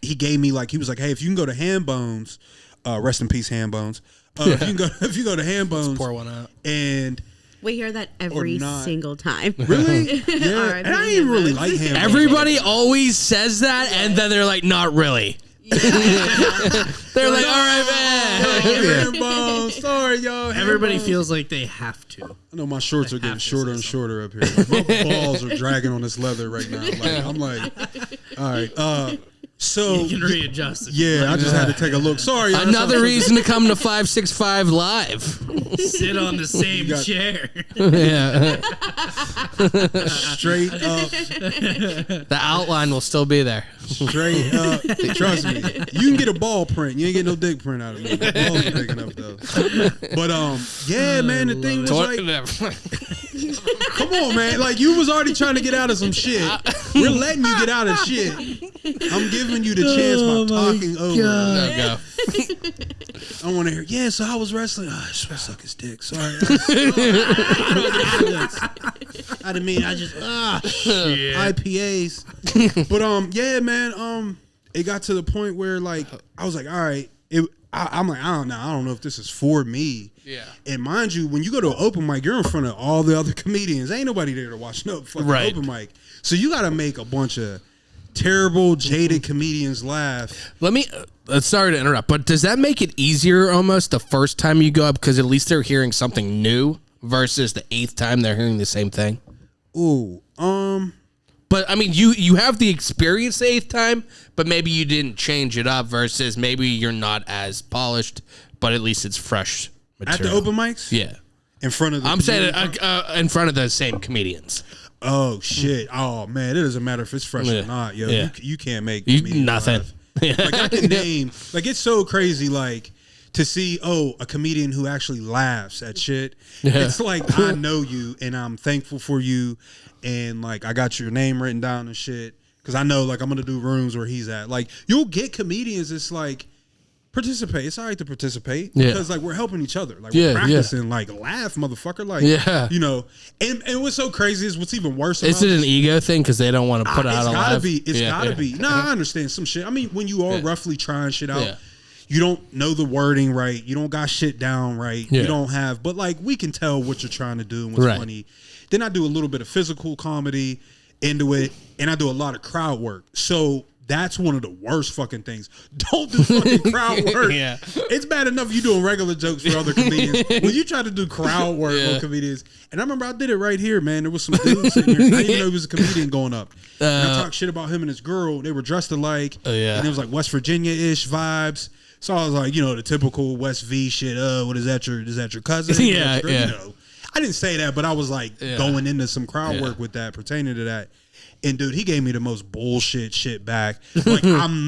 he gave me like, he was like, hey, if you can go to Ham Bones, rest in peace, Ham Bones. If you go to Ham Bones, let's pour one out. And we hear that every single time. Really? Yeah. And I didn't even really like Ham Bones. Everybody always says that, and then they're like, not really. Yeah. They're like, all right, man. Sorry, y'all. Everybody feels like they have to. I know my shorts are getting shorter and shorter up here. Like, my balls are dragging on this leather right now. Like, I'm like, all right. So you can readjust. Yeah, I just had to take a look. Sorry, y'all. Another reason to come to 565 Live. Sit on the same chair. Yeah. Straight up. The outline will still be there. Straight up. Trust me. You can get a ball print. You ain't get no dick print out of me. My balls are big enough though. But yeah, man, the thing was like, come on, man. Like you was already trying to get out of some shit. We're letting you get out of shit. I'm giving you the chance by talking over. There you go. I want to hear. Yeah, so I was wrestling. I just want to suck his dick. Sorry. I didn't mean. I just IPAs. But yeah, man. It got to the point where like I was like, all right. I'm like, I don't know if this is for me. Yeah. And mind you, when you go to an open mic, you're in front of all the other comedians. Ain't nobody there to watch no fucking open mic. So you got to make a bunch of terrible, jaded comedians laugh. Let me. Sorry to interrupt, but does that make it easier almost the first time you go up because at least they're hearing something new versus the 8th time they're hearing the same thing? Ooh, But I mean, you have the experience the 8th time, but maybe you didn't change it up versus maybe you're not as polished, but at least it's fresh material. At the open mics? Yeah. In front of the I'm saying in front of the same comedians. Oh, shit. Oh, man. It doesn't matter if it's fresh or not. Yo, you can't make nothing. Like, I can name. Like, it's so crazy, like, to see, a comedian who actually laughs at shit. Yeah. It's like, I know you, and I'm thankful for you, and, like, I got your name written down and shit, because I know, like, I'm going to do rooms where he's at. Like, you'll get comedians, it's like, participate. It's all right to participate because like we're helping each other. Like we're practicing. Like laugh, motherfucker. Like And what's so crazy is what's even worse. Is it an ego thing because they don't want to put out a live? It's gotta be. No, I understand some shit. I mean, when you are roughly trying shit out, you don't know the wording right. You don't got shit down right. You don't have. But like we can tell what you're trying to do and what's funny. Then I do a little bit of physical comedy into it, and I do a lot of crowd work. So. That's one of the worst fucking things. Don't do fucking crowd work. It's bad enough you doing regular jokes for other comedians. When you try to do crowd work on comedians, and I remember I did it right here, man. There was some dude sitting here. I didn't even know he was a comedian going up. And I talked shit about him and his girl. They were dressed alike. And it was like West Virginia-ish vibes. So I was like, the typical West V shit. What is that? Is that your cousin? You know, I didn't say that, but I was like going into some crowd work with that, pertaining to that. And dude, he gave me the most bullshit shit back. Like I'm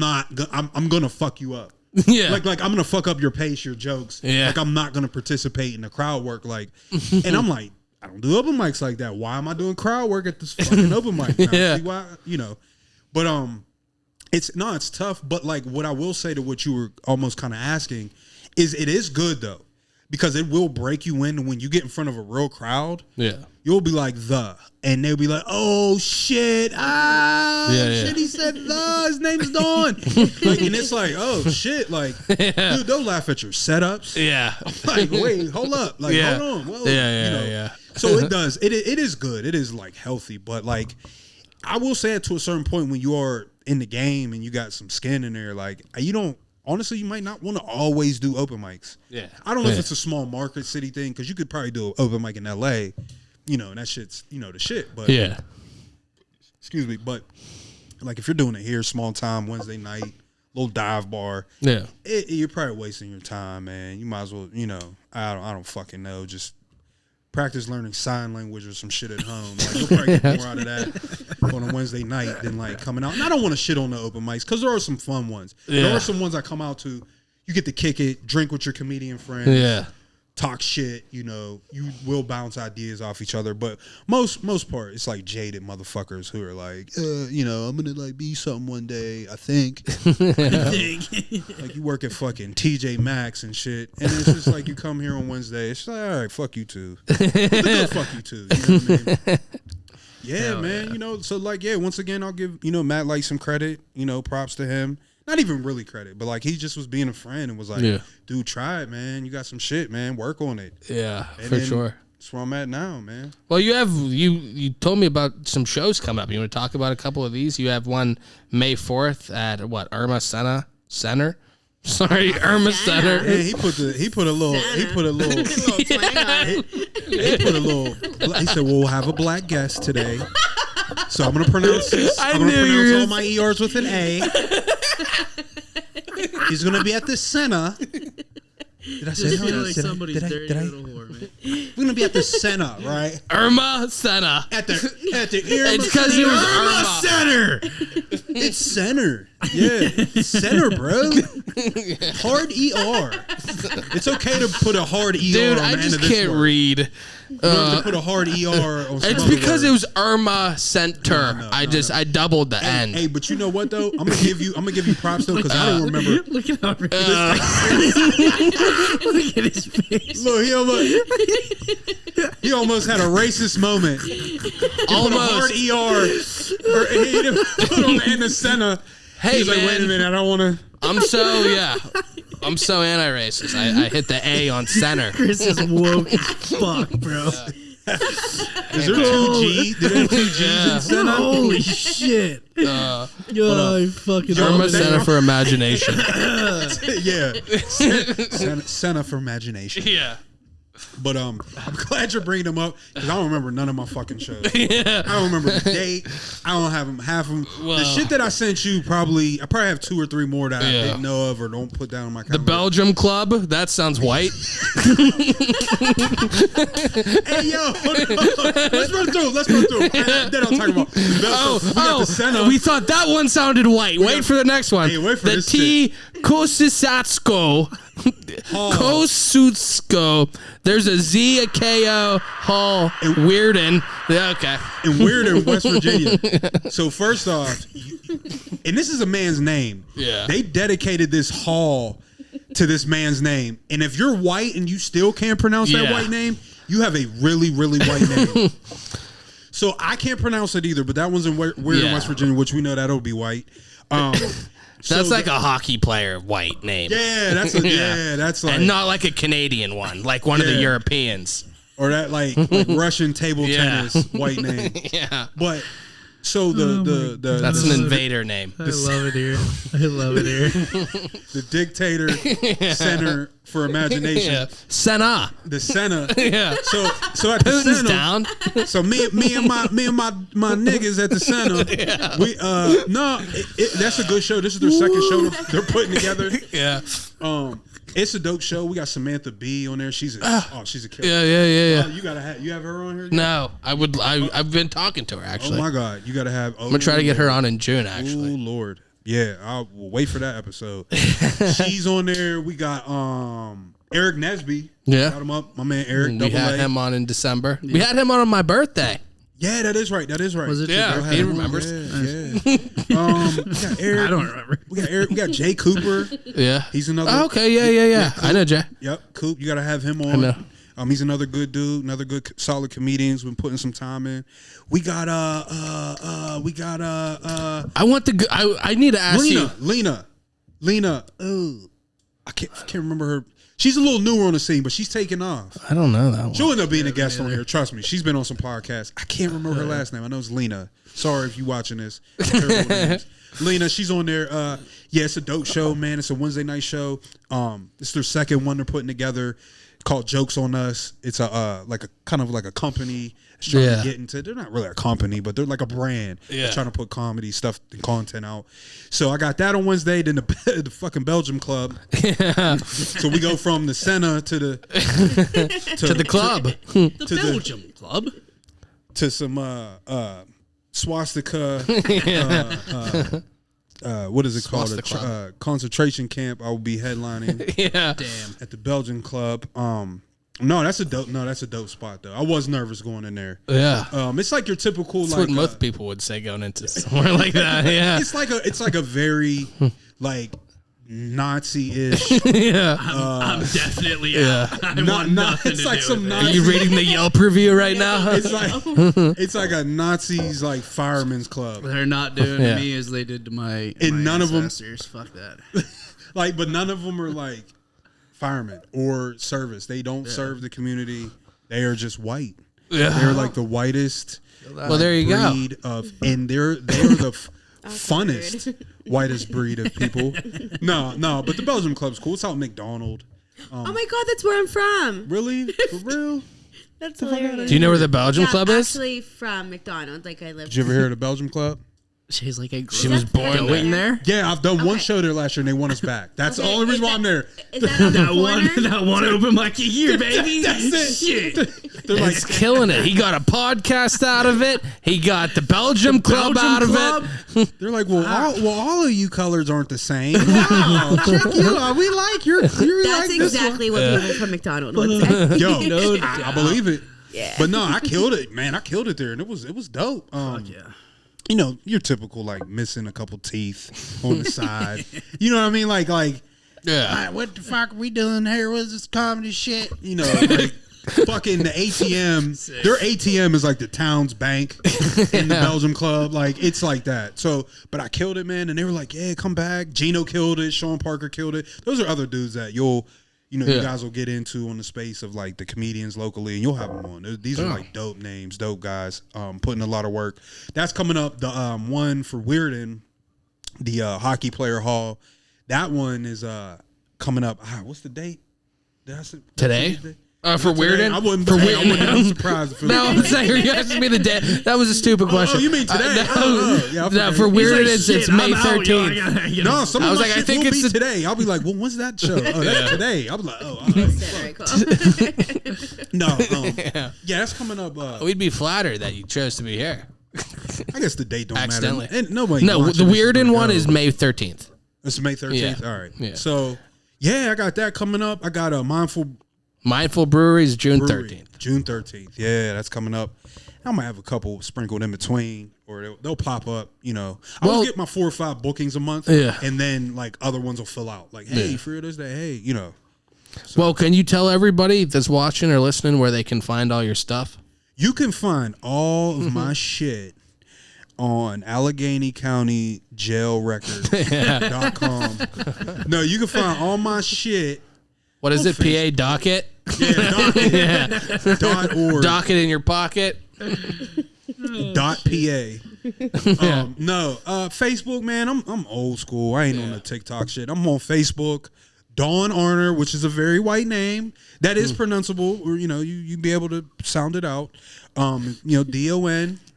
gonna fuck you up. Yeah. Like I'm gonna fuck up your pace, your jokes. Yeah. Like I'm not gonna participate in the crowd work. Like, and I'm like, I don't do open mics like that. Why am I doing crowd work at this fucking open mic now? See why? But it's tough. But like what I will say to what you were almost kind of asking is it is good though. Because it will break you in when you get in front of a real crowd. Yeah. You'll be like, and they'll be like, oh, shit. Shit, he said his name's Don. Like, and it's like, oh, shit. Like, dude, they'll laugh at your setups. Yeah. I'm like, wait, hold up. Like, hold on. Whoa, So it does. It is good. It is, like, healthy. But, like, I will say it to a certain point when you are in the game and you got some skin in there, like, honestly, you might not want to always do open mics. Yeah. I don't know if it's a small market city thing, because you could probably do an open mic in LA. and that shit's, the shit. But Yeah. excuse me, but like if you're doing it here, small time Wednesday night, little dive bar, Yeah. you're probably wasting your time, man. You might as well, I don't fucking know, just practice learning sign language or some shit at home. Like you'll probably get more out of that on a Wednesday night than like coming out. And I don't want to shit on the open mics because there are some fun ones. Yeah. There are some ones I come out to. You get to kick it, drink with your comedian friends. Yeah. Talk shit, you will bounce ideas off each other, but most part it's like jaded motherfuckers who are like, I'm gonna like be something one day, I think. Like you work at fucking TJ Maxx and shit, and it's just like you come here on Wednesday, it's like, all right, fuck you too. Fuck you too. You know what I mean? Yeah, hell man. Yeah. So like, once again, I'll give Matt like some credit. Props to him. Not even really credit, but like he just was being a friend and was like, dude, try it, man. You got some shit, man. Work on it. Yeah, for sure. That's where I'm at now, man. Well, you told me about some shows coming up. You want to talk about a couple of these? You have one May 4th at Irma Center. Sorry, Irma Center. Yeah, he put a little twang on it. He put a little. He said, "We'll have a black guest today." So I'm gonna pronounce this. I'm gonna pronounce all my ERs with an A. He's gonna be at the Senna. Did I say that? Like somebody's dirty little whore, man. We're gonna be at the Senna, right? Irma Center. At the It's because it was Irma Center. It's Center. Yeah, Center, bro. Hard ER. It's okay to put a hard ER. Dude, on I the just end of this can't word. read. You have to put a hard ER on some It's other because word. it was Irma Center. No, I doubled the end. Hey, but you know what though? I'm gonna give you props though because I don't remember. Look at how look at his face. Look, he almost had a racist moment. He Almost. put a hard ER, or he didn't put on the end of Senna. Hey, He's man. like, wait a minute, I don't want to. I'm so anti-racist. I hit the A on center. Chris is woke as fuck, bro. Is there 2G? Did they have 2Gs in Senna? Holy shit. Yo, fucking Irma Center for Imagination. Yeah. Senna for imagination. Yeah. But I'm glad you're bringing them up because I don't remember none of my fucking shows. I don't remember the date. I don't have them. Half of them. Well, the shit that I sent you, I probably have 2 or 3 more that I didn't know of or don't put down on my calendar. The Belgium Club. That sounds white. Hey yo, let's run through. And then I'll talk about. We got the Senna. We thought that one sounded white. Wait for the next one. Hey, wait for the this T. Kosisatsko. Kosutsko. There's a Z, a KO, Hall, Weirden. Yeah, okay. In Weirden, West Virginia. So first off, and this is a man's name. Yeah. They dedicated this hall to this man's name. And if you're white and you still can't pronounce that white name, you have a really, really white name. So I can't pronounce it either, but that one's in Weirden, West Virginia, which we know that'll be white. That's like a hockey player white name. Yeah, that's like, and not like a Canadian one, like one of the Europeans. Or that like Russian table tennis white name. Yeah. But so that's an invader name. I love it here. The Dictator Center for Imagination. Yeah. Senna. The Senna. Yeah. So at the Putin's Senna. down. So me and my niggas at the Senna. We that's a good show. This is their second show they're putting together. Yeah. It's a dope show. We got Samantha Bee on there. She's a killer. Yeah. You have her on here? No, I've been talking to her actually. Oh my God, you gotta have. I'm gonna try to get her on in June actually. Oh Lord, yeah, I'll wait for that episode. She's on there. We got Eric Nesby. Yeah, got him up. My man Eric. We had him on in December. Yeah. We had him on my birthday. Yeah, that is right. Was it? Yeah, he remembers. Yeah. We got Eric. I don't remember. We got Eric. We got Jay Cooper. Yeah, he's another. Oh, okay, yeah. I know Jay. Yep, Coop. You got to have him on. I know. He's another good dude, another good solid comedian. He's been putting some time in. We got I want the. I need to ask Lena. Oh, I can't remember her. She's a little newer on the scene, but she's taking off. I don't know that one. She'll end up being a guest on here. Trust me. She's been on some podcasts. I can't remember her last name. I know it's Lena. Sorry if you're watching this. Lena, she's on there. It's a dope show, man. It's a Wednesday night show. It's their second one they're putting together. called Jokes on Us. It's a like a kind of like a company that's trying to get into. They're not really a company, but they're like a brand. They're trying to put comedy stuff and content out. So I got that on Wednesday. Then the fucking Belgium Club. So we go from the Senna to the to the club, the Belgium Club, to some swastika. What is it called? A concentration camp. I will be headlining. At the Belgian Club. No, that's a dope spot though. I was nervous going in there. It's like your typical. That's like what most people would say going into somewhere like that. Yeah, it's like a very like Nazi-ish. I'm definitely out. I want nothing it's to like do some with Nazi. Are you reading the Yelp review right now? It's like a Nazis like fireman's club. They're not doing to me as they did to my none of them. ancestors. Fuck that. But none of them are like firemen or service. They don't serve the community. They are just white. They're like the whitest. Well, there you breed go. And they're the funnest whitest breed of people. No, but the Belgium Club's cool. It's out in McDonald. Oh my god, that's where I'm from. Really? For real? That's hilarious. Do you know where the Belgium Club is? Actually, from McDonald's. Like I lived. Did you ever hear of the Belgium Club? She's like, she was born going there. Yeah, I've done one show there last year, and they want us back. That's the only reason why I'm there. Is that on the that one open mic a year, baby. That's it. Shit. They're like, He's killing it. He got a podcast out of it. He got the Belgium Club out of it. They're like, all of you colors aren't the same. Wow, check you out. We like your. That's like exactly what people from McDonald's would say. Yo, I believe it. Yeah. But no, I killed it, man. I killed it there, and it was dope. You know, your typical like missing a couple teeth on the side. You know what I mean? Like, what the fuck are we doing here? What's this comedy shit? You know, like fucking the ATM. Their ATM is like the town's bank in the Belgium Club. Like, it's like that. So, but I killed it, man. And they were like, yeah, come back. Gino killed it. Sean Parker killed it. Those are other dudes that you guys will get into on the space of like the comedians locally, and you'll have them on. These are like dope names, dope guys, putting a lot of work. That's coming up. The one for Weirden, the hockey player hall. That one is coming up. What's the date? Today? For Weirden? I wouldn't be surprised. No, I'm saying you asked me the day. That was a stupid question. Oh, you mean today? No, for Weirden, it's May 13th. No, some of my I shit think will it's be today. I'll be like, well, when's that show? Oh, that's today. I'll be like, Very cool. No, that's coming up. We'd be flattered that you chose to be here. I guess the date don't Accidentally. matter. And nobody. No, the Weirden one is May 13th. It's May 13th. Yeah. All right. Yeah. So I got that coming up. I got a Mindful Breweries, June 13th. June 13th. Yeah, that's coming up. I might have a couple sprinkled in between, or they'll pop up. You know, I'll get my 4 or 5 bookings a month, and then like other ones will fill out. Like, hey, for this day, hey, you know. So, well, can you tell everybody that's watching or listening where they can find all your stuff? You can find all of my shit on Allegheny County Jail Records.com. No, you can find all my shit. What is it? PA Docket? Yeah, docket. .org. Docket in your pocket. .pa. Facebook, man. I'm old school. I ain't on the TikTok shit. I'm on Facebook. Don Arner, which is a very white name that is pronounceable, or you be able to sound it out. Don.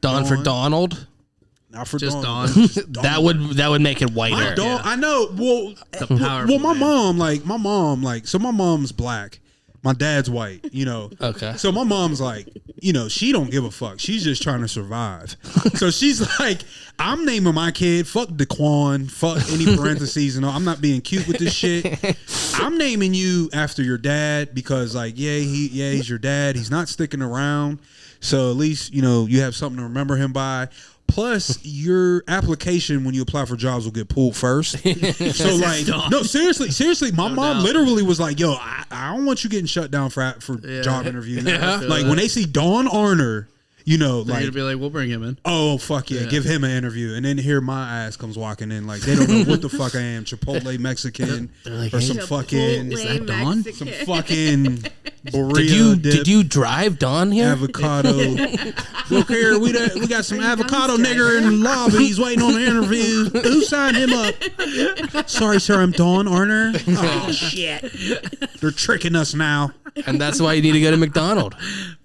Don for Donald. Not for just Don. That would make it whiter. I know. Well, my mom's black. My dad's white, Okay. So my mom's like, she don't give a fuck. She's just trying to survive. So she's like, I'm naming my kid, fuck Daquan, fuck any parentheses, I'm not being cute with this shit. I'm naming you after your dad because he's your dad. He's not sticking around. So at least, you have something to remember him by. Plus, your application when you apply for jobs will get pulled first. So, no, seriously, my mom literally was like, "Yo, I don't want you getting shut down for job interviews." Like when they see Don Arner, they're gonna be like, "We'll bring him in." Oh fuck yeah, give him an interview, and then here my ass comes walking in like they don't know what the fuck I am, Chipotle Mexican or some fucking is that Don? Some fucking burrito. Did you drive Don here? Avocado. Look here, we got some avocado nigger in the lobby. He's waiting on an interview. Who signed him up? Sorry, sir, I'm Don Arner. Oh shit, they're tricking us now. And that's why you need to go to McDonald's.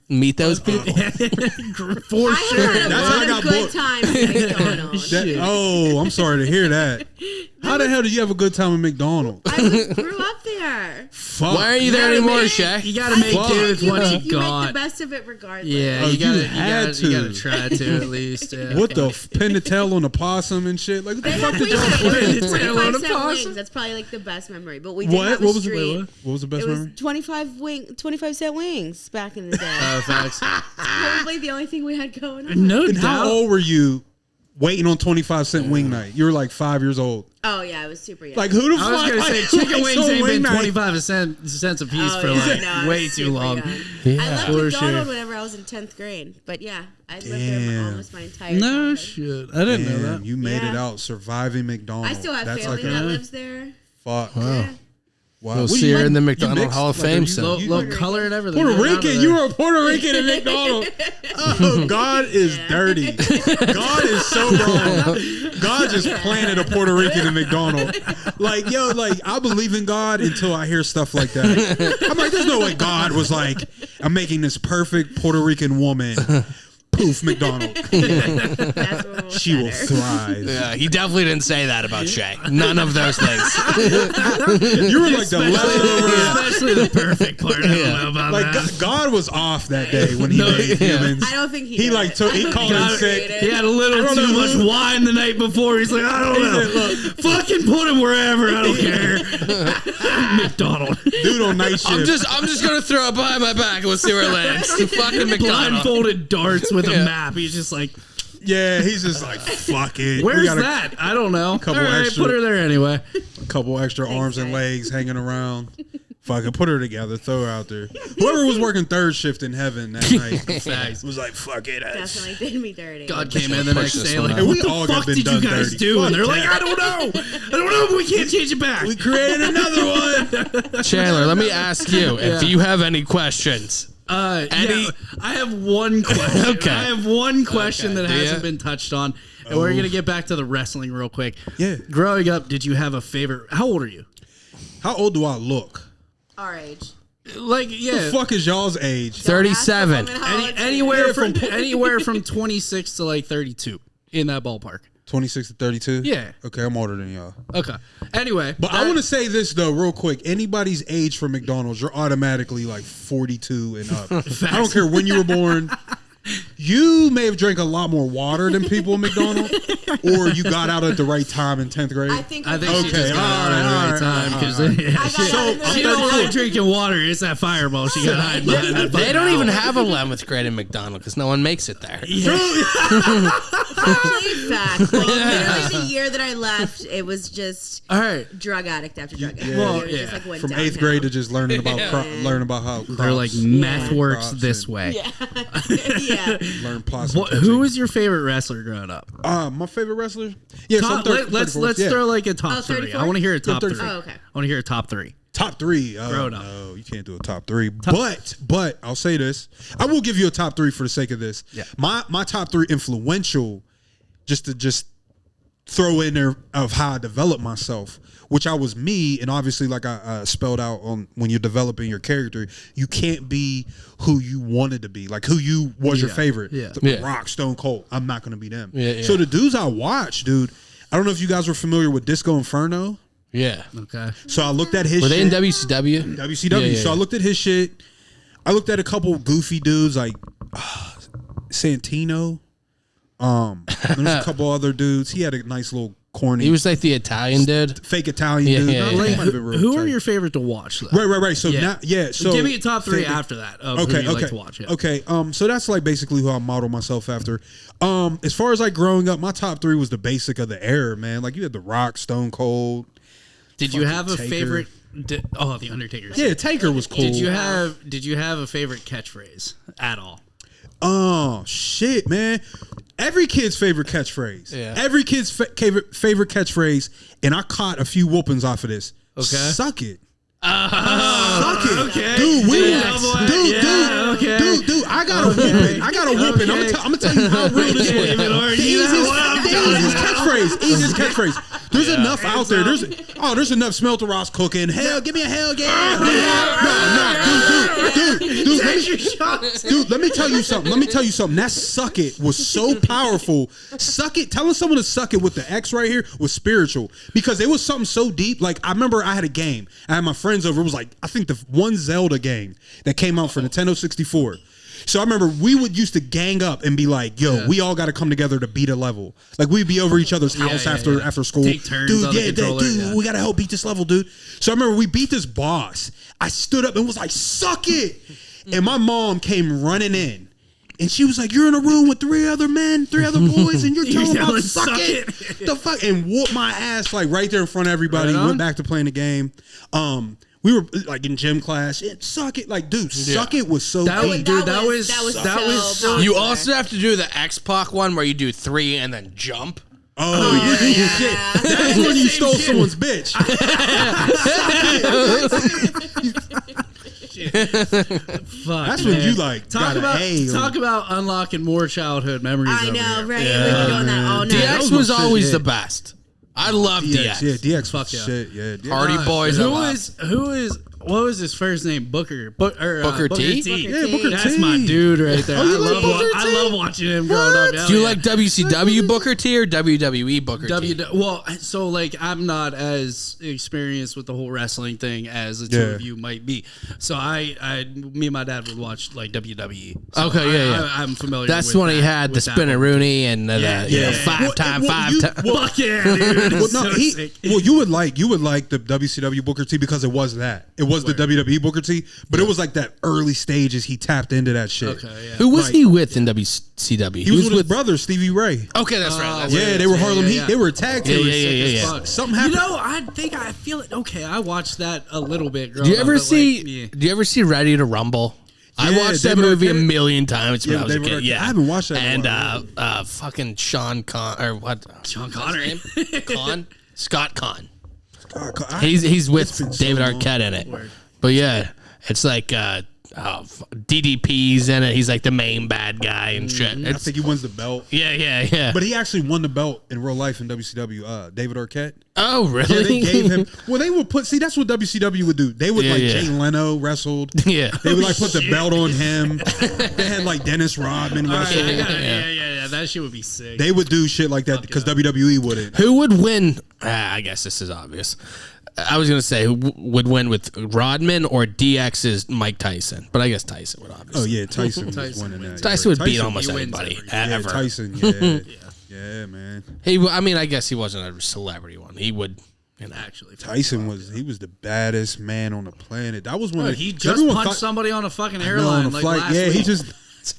Meet those people. For sure. That's how I got good time at McDonald's. I'm sorry to hear that. How the hell did you have a good time at McDonald's? I grew up there. Fuck. Why are you there anymore, Chey? You gotta make do with what you got. Make the best of it regardless. Yeah, you gotta try to at least. What the pin the tail on the possum and shit? Like what the fuck did y'all play? 25-cent wings. That's probably like the best memory. But we did have What a was street. what was the best It was memory? 25-cent wings back in the day. Facts. Probably the only thing we had going on. No And doubt. how old were you waiting on 25-cent wing night? You were like 5 years old. Oh yeah, I was super young. Like who the fuck? I was gonna say chicken wings ain't been night? 25 cents a piece for way too long. Yeah. I left For McDonald's sure. whenever I was in 10th grade. But yeah, I lived there for almost my entire No childhood. shit, I didn't know Damn, that. you made it Yeah. out surviving McDonald's. I still have That's family like that lives there. fuck. Yeah. Wow. We'll What do see you her in the like? You McDonald mixed? Hall of Like, are Fame you- soon. Low color and everything. Puerto Get out of Rican, there. you were a Puerto Rican at McDonald's. Oh, God is dirty. God is so wrong. God just planted a Puerto Rican at McDonald's. Like, yo, like, I believe in God until I hear stuff like that. I'm like, there's no way God was like, I'm making this perfect Puerto Rican woman. Poof, McDonald. That's what She will thrive. Yeah, he definitely didn't say that about Chey. None of those things. You were like the leftover. Especially the perfect part. I don't know about Like that. God was off that day when he made humans. I don't think he He did like it. took. I He don't called think in he sick. created He it. had a little too much wine the night before. He's like, I don't know. Fucking put him wherever. I don't care. McDonald. Dude on night shift. I'm just gonna throw it behind my back and we'll see where it lands. Fucking McDonald. Blindfolded darts with a map. He's just like, Yeah, he's just like, fuck it. where's We got that? I don't know. couple All right, extra- put her there anyway. a couple extra arms and Jay. legs hanging around. Fucking put her together, throw her out there. Whoever was working third shift in heaven that night was like, fuck it. Definitely did me dirty. God came in the next this day one like, out. what We the all got fuck been did you done guys dirty. do? And they're Fuck like, that. I don't know, but we can't change it back. We created another one. Chandler, let me ask you if you have any questions. Yeah, I have one question. Okay. I have one question that Do ya? hasn't been touched on. And we're going to get back to the wrestling real quick. Yeah. Growing up, did you have a favorite? How old are you? How old do I look? Our age. Like, yeah. The fuck is y'all's age? 37. Anywhere from 26 to like 32 in that ballpark. 26 to 32? Yeah. Okay, I'm older than y'all. Okay. Anyway. But I want to say this, though, real quick. Anybody's age for McDonald's, you're automatically like 42 and up. I don't care when you were born. You may have drank a lot more water than people in McDonald's, or you got out at the right time in 10th grade. I think she Okay, just got out at the right time because she don't like drinking water. It's that fireball she got hiding behind that. They don't even have 11th grade in McDonald's because no one makes it there. Actually, fact. Like, literally the year that I left, it was just All right. drug addict after drug addict. Yeah. Well, It just, like, went From downhill. 8th grade to just learning about learning about how They're like crops, meth works Crops this and- way. Yeah. learn possum. Who was your favorite wrestler growing up? my favorite wrestler? Yeah, so I'm Let's 34th, yeah. throw like a top Oh, three. 34? I want to hear a top three. 34. Oh, okay. I want to hear a top three. Top three. Oh, Grown up. no, you can't do a top three. But I'll say this. I will give you a top three for the sake of this. Yeah. My top three influential, just to throw in there of how I developed myself, which I was me, and obviously like I spelled out on when you're developing your character, you can't be who you wanted to be, like who you was your favorite. Yeah. The Rock, Stone Cold. I'm not gonna be them. Yeah. So the dudes I watched, dude, I don't know if you guys were familiar with Disco Inferno. Yeah. Okay. So I looked at his Were they in shit. WCW? WCW. Yeah. So I looked at his shit. I looked at a couple goofy dudes like Santino. There's a couple other dudes. He had a nice little corny. He was like the Italian dude. fake Italian dude. yeah, No, yeah. he Like, might have been real who are Italian. your favorite to watch? Though? Right. So Yeah. now, So give me a top three fake- after that. Of who you like to watch. Yeah. Okay. So that's like basically who I model myself after. As far as like growing up, my top three was the basic of the era, man. Like you had The Rock, Stone Cold. Did you have a Taker. favorite? The Undertaker. Yeah, Taker was cool. Did you have a favorite catchphrase at all? Oh shit, man! Every kid's favorite catchphrase. Yeah. Every kid's favorite catchphrase, and I caught a few whoopings off of this. Okay. Suck it. Suck it. Okay. Dude, dude, I got a whooping. I'm gonna tell you how real this was. Easiest catchphrase. There's enough out there. There's enough Smelter Ross cooking. Hell, give me a hell yeah. Dude, let me tell you something. That suck it was so powerful. Suck it, telling someone to suck it with the X right here was spiritual because it was something so deep. Like, I remember I had a game. I had my friends over. It was like, I think the one Zelda game that came out for Nintendo 64. So I remember we used to gang up and be like, yo, we all got to come together to beat a level. Like, we'd be over each other's house after school. Take turns on the controller, we got to help beat this level, dude. So I remember we beat this boss. I stood up and was like, suck it. And my mom came running in. And she was like, you're in a room with three other boys, and you're telling them about suck it. The fuck? And whooped my ass, like, right there in front of everybody. Right, went back to playing the game. We were like in gym class. Suck it, like, dude. Suck it was so. That was so. You also have to do the X-Pac one where you do 3 and then jump. Oh yeah. Shit. That's when you stole someone's bitch. Fuck, that's when you like talk about unlocking more childhood memories. I know, right? Yeah. We've been doing that all night. DX was always the best. I love DX. Yeah, DX. Fuck yeah. Shit, yeah. DX. Party boys. Who is? What was his first name? Booker T. Yeah, Booker T. That's my dude right there. I love watching him growing up. Do you like WCW Booker T or WWE Booker T? Well, so like I'm not as experienced with the whole wrestling thing as the two of you might be. So me and my dad would watch like WWE. So okay, I'm familiar. That's with when he had the Spinneroonie and the 5 time. Fuck yeah, dude. You would like the WCW Booker T because it was that. It was the WWE Booker T, but it was like that early stages. He tapped into that shit. Okay, yeah. Who was he with in WCW? He was with his brother, Stevie Ray. Okay, that's right. They were Harlem Heat. They were a tag team. Yeah. Something happened. You know, I feel it. Okay, I watched that a little bit. Do you ever see Ready to Rumble? I watched that movie a million times when I was a kid. Yeah, I haven't watched that. And fucking Sean Conn or what? Sean Connery. Scott Conn. He's with David Arquette in it. But yeah, it's like DDP's in it. He's like the main bad guy and shit. I think he wins the belt. Yeah. But he actually won the belt in real life in WCW. David Arquette. Oh, really? Yeah, they gave him. Well, they would put. See, that's what WCW would do. They would Jay Leno wrestled. Yeah. They would like put the belt on him. They had like Dennis Rodman wrestle. Yeah. That shit would be sick. They would do shit like that because WWE wouldn't. Who would win? I guess this is obvious. I was going to say who would win with Rodman or DX's Mike Tyson, but I guess Tyson would obviously. Oh, yeah, Tyson was winning that. Tyson would beat almost anybody ever. Yeah, Tyson, yeah, man. I guess he wasn't a celebrity one. He would, actually. Tyson was the baddest man on the planet. That was one. He just punched somebody on a fucking airline like last week. He just.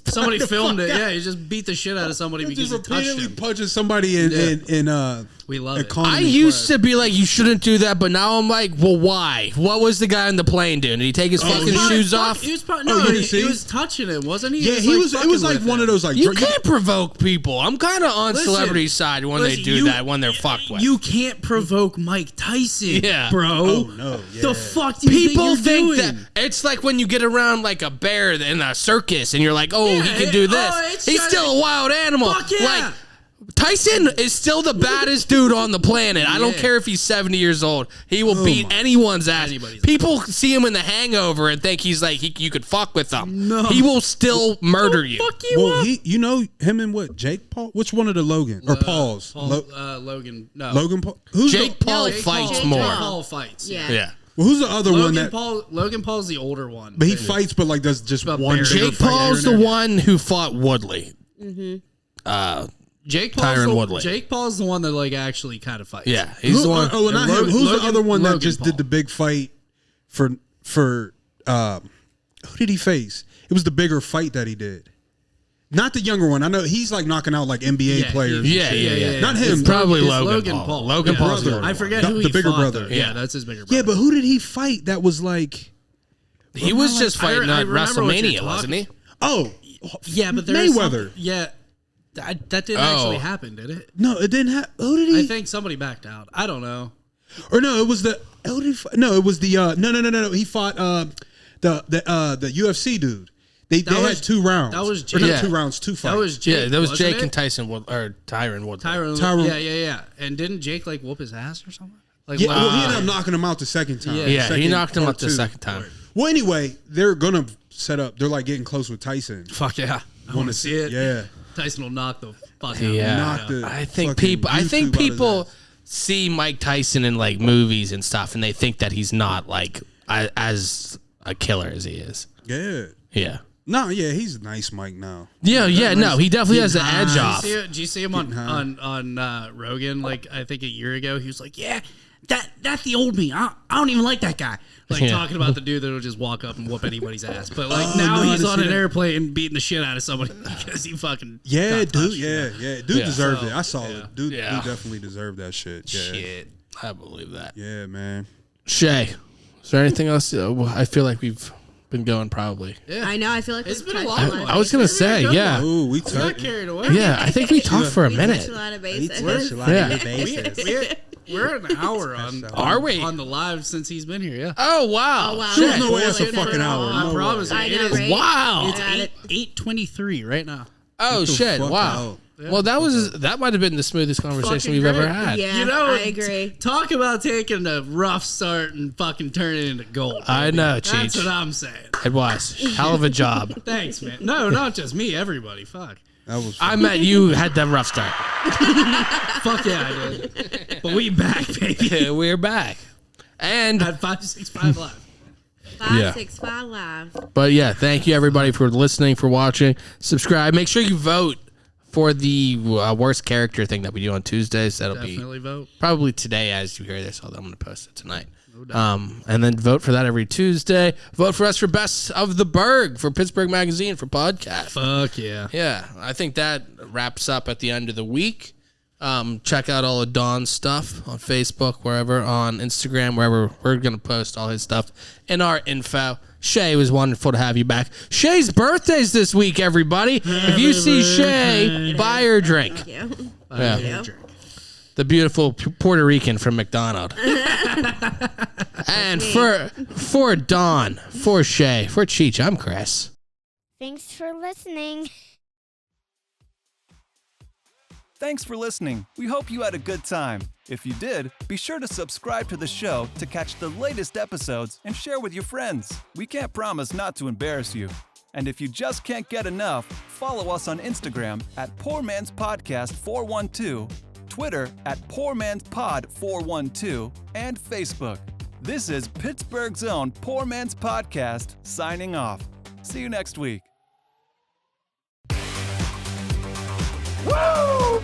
Somebody filmed it. Yeah, he just beat the shit out of somebody because he touched him. Punching somebody in we love it. I used to be like, you shouldn't do that, but now I'm like, well, why? What was the guy on the plane doing? Did he take his fucking shoes off? He was touching him, wasn't he? Yeah, it was like one of those like. You can't provoke people. I'm kind of on celebrity side when they do that when they're fucked with. You can't provoke Mike Tyson, bro. Oh no, the fuck do you people think that it's like when you get around like a bear in a circus and you're like, oh, he can do this. He's still a wild animal. Fuck yeah. Like Tyson is still the baddest dude on the planet. I don't care if he's 70 years old. He will beat anyone's ass. People see him in The Hangover and think he's like you could fuck with him. No. He will still murder you. You know him and what? Jake Paul? Which one of the Logan or Pauls? Logan. No. Logan Paul. Jake Paul fights more. Jake Paul fights. Yeah. Well, who's the other one that Logan Paul's the older one, but he fights, but like does just one. Jake Paul's the one who fought Woodley. Jake Paul's Tyron Woodley. Jake Paul's the one that like actually kind of fights. Yeah, he's the one. Oh, not him. Who's the other one that just did the big fight for? Who did he face? It was the bigger fight that he did. Not the younger one. I know he's like knocking out like NBA players. Yeah. Not him. It's probably Logan Paul. Logan Paul's brother. I forget who the bigger brother. Yeah, that's his bigger brother. Yeah, but who did he fight? That was like he was just fighting at WrestleMania, wasn't he? Oh, yeah, but Mayweather. That didn't actually happen, did it? No, it didn't happen. Who did he? I think somebody backed out. I don't know. Or no, it was the No, it was the no. He fought the UFC dude. They had 2 rounds. That was Jake. Not 2 rounds, 2 fights. That was Jake. That was Jake and Tyron Woodley. Tyron. Yeah. And didn't Jake like whoop his ass or something? Like, he ended up knocking him out the second time. Yeah, he knocked him out the second time. Well, anyway, they're gonna set up. They're like getting close with Tyson. Fuck yeah, I want to see it. Yeah, Tyson will knock the fuck out. Yeah, I think people see Mike Tyson in like movies and stuff, and they think that he's not like as a killer as he is. Yeah. No, yeah, he's a nice Mike now. Yeah, no, he definitely has the edge off. Did you see him on Rogan? Like I think a year ago, he was like, "Yeah, that's the old me. I don't even like that guy." Like talking about the dude that'll just walk up and whoop anybody's ass. But like now he's on an airplane beating the shit out of somebody because he fucking dude deserved it. I saw it. Dude definitely deserved that shit. Yeah. Shit, I believe that. Yeah, man. Chey, is there anything else? I feel like we've been going probably. Yeah. I know. I feel like it's been a long one. I was gonna say, yeah. Ooh, we got carried away. Yeah, I think we talked for a minute. A lot of bases. We're an hour on. Are we on the live since he's been here? Yeah. Oh wow! There's no way it's a fucking hour. I promise. I know, it is. right? Wow. It's 8:23 right now. Oh shit! Wow. Yeah. Well, that might have been the smoothest conversation we've ever had. Yeah, you know, I agree. Talk about taking a rough start and fucking turning it into gold. Baby. I know, Cheech. That's what I'm saying. It was hell of a job. Thanks, man. No, not just me. Everybody. Fuck. That was fun. I met you had that rough start. Fuck yeah, I did. But we back, baby. Yeah, we're back. And at 565 Live. 565 Live. But yeah, thank you everybody for listening, for watching. Subscribe. Make sure you vote for the worst character thing that we do on Tuesdays. That'll definitely vote. Probably today as you hear this, although I'm going to post it tonight. No doubt. And then vote for that every Tuesday. Vote for us for Best of the Berg for Pittsburgh Magazine for podcast. Fuck yeah. Yeah, I think that wraps up at the end of the week. Check out all of Don's stuff on Facebook, wherever, on Instagram, wherever. We're going to post all his stuff in our info. Chey, it was wonderful to have you back. Chey's birthday's this week, everybody. If you see Chey, buy her a drink. Thank you. Yeah. The beautiful Puerto Rican from McDonald. And for Don, for Chey, for Cheech, I'm Chris. Thanks for listening. Thanks for listening. We hope you had a good time. If you did, be sure to subscribe to the show to catch the latest episodes and share with your friends. We can't promise not to embarrass you. And if you just can't get enough, follow us on Instagram at Poor Man's Podcast 412, Twitter at Poor Man's Pod 412, and Facebook. This is Pittsburgh's own Poor Man's Podcast, signing off. See you next week. Woo!